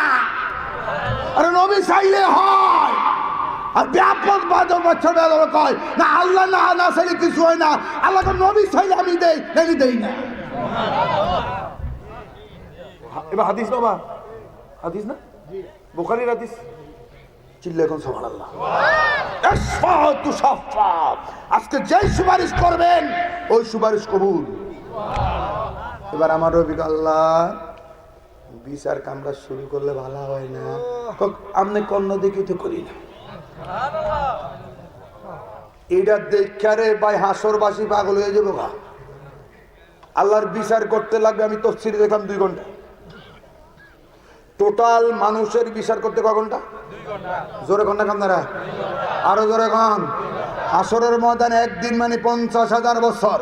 আরে নবী চাইলে হয়, আর ব্যাপক বছর কয় না আল্লাহ না না চাইলে কিছু হয় না। আল্লাহ নবী চাইলে আমি দেই, নাইলে দেই না। এবার হাদিস বাবা, হাদিস না বুখারীর হাদিস। চিল্লা এখন সুবহানাল্লাহ। ইসফাতু সাফাত, আজকে যেই সুপারিশ করবেন ওই সুপারিশ কবুল। এবার আমার রবি আল্লাহ বিচার কামরা শুরু করলে ভালো হয় না, আপনি কর্ণ দেখি তো করি না। এটা দেখারে ভাই হাসরবাসী পাগল হয়ে যাবো গা। আল্লাহর বিচার করতে লাগবে। আমি তফসিরে দেখলাম 2 ঘন্টা। টোটাল মানুষের বিচার করতে ক ঘন্টা? 2 ঘন্টা। জোরে ঘন্টা কান্দারা আরো জোরে গান। হাসরের ময়দানে একদিন মানে 50,000 বছর।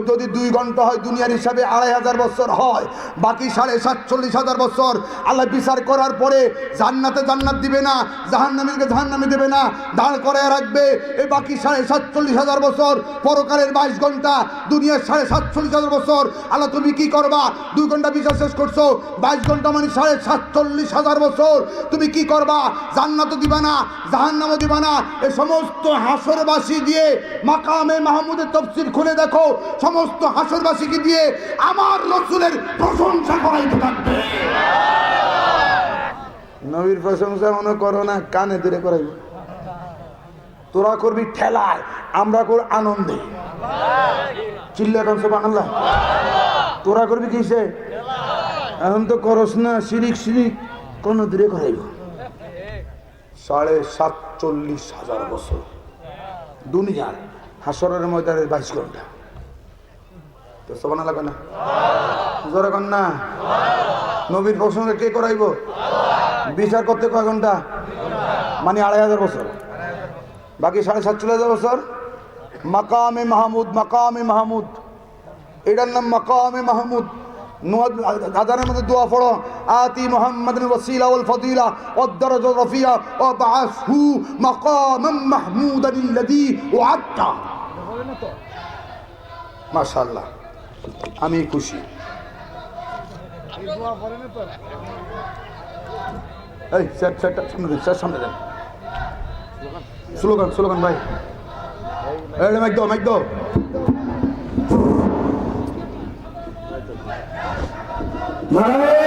যদি 2 ঘন্টা হয় দুনিয়ার হিসাবে 2,500 বছর হয়। বাকি 47,500 বছর আল্লাহ বিচার করার পরে জান্নাতে জান্নাত দিবে না, জাহান্নামীকে জাহান্নামে দেবে না, দাঁড় করায় রাখবে। এই বাকি 47,500 বছর পরকালের 22 ঘন্টা, দুনিয়ার 47,500 বছর। আল্লাহ তুমি কি করবা? 2 ঘন্টা বিচার শেষ করছো, 22 ঘন্টা মানে 47,500 বছর। তুমি কি করবা? জান্নাতও দিবা না, জাহান্নামও দিবা না। এই সমস্ত হাসরবাসী দিয়ে মাকামে মাহমুদের তাফসীর খুলে দেখো, সমস্ত হাসরবাসীকে দিয়ে আমার রাসূলের প্রশংসা করাইতে থাকবে। নবীর প্রশংসা মনে করো না কানে ধরে করাইব। তোরা করবি ঠেলায়, আমরা কর আনন্দে। চিল্লা এখন সুবহানাল্লাহ। তোরা করবি কিসে? এখন তো করস না, শিরিক শিরিক কোন দূরে করাইব। 47,500 বছর দুনিয়ার হাসরের ময়দানের 22 ঘন্টা। তো সুবহানাল্লাহ কেন জোরে কন না? নবীর প্রসঙ্গে কে করাইব? বিচার করতে কয় ঘন্টা? মানে 2,500 বছর। বাকি 47,500 বছর মাকামে মাহমুদ। মাকামে মাহমুদ, এটার নাম মাকামে মাহমুদ। আজানের মধ্যে দোয়া পড়ো, আতি মুহাম্মাদিন ওয়াসিলা ওয়াল ফাদিলা ওয়াদ দারাজা রাফিয়া ওয়া বাআসহু মাকামান মাহমুদান আল্লাযী ওয়া'আদতা। মাশাআল্লাহ, আমি খুশি। এই সেট সামনে দেন। স্লোগান ভাই, এই মাইক দাও। নারায়ে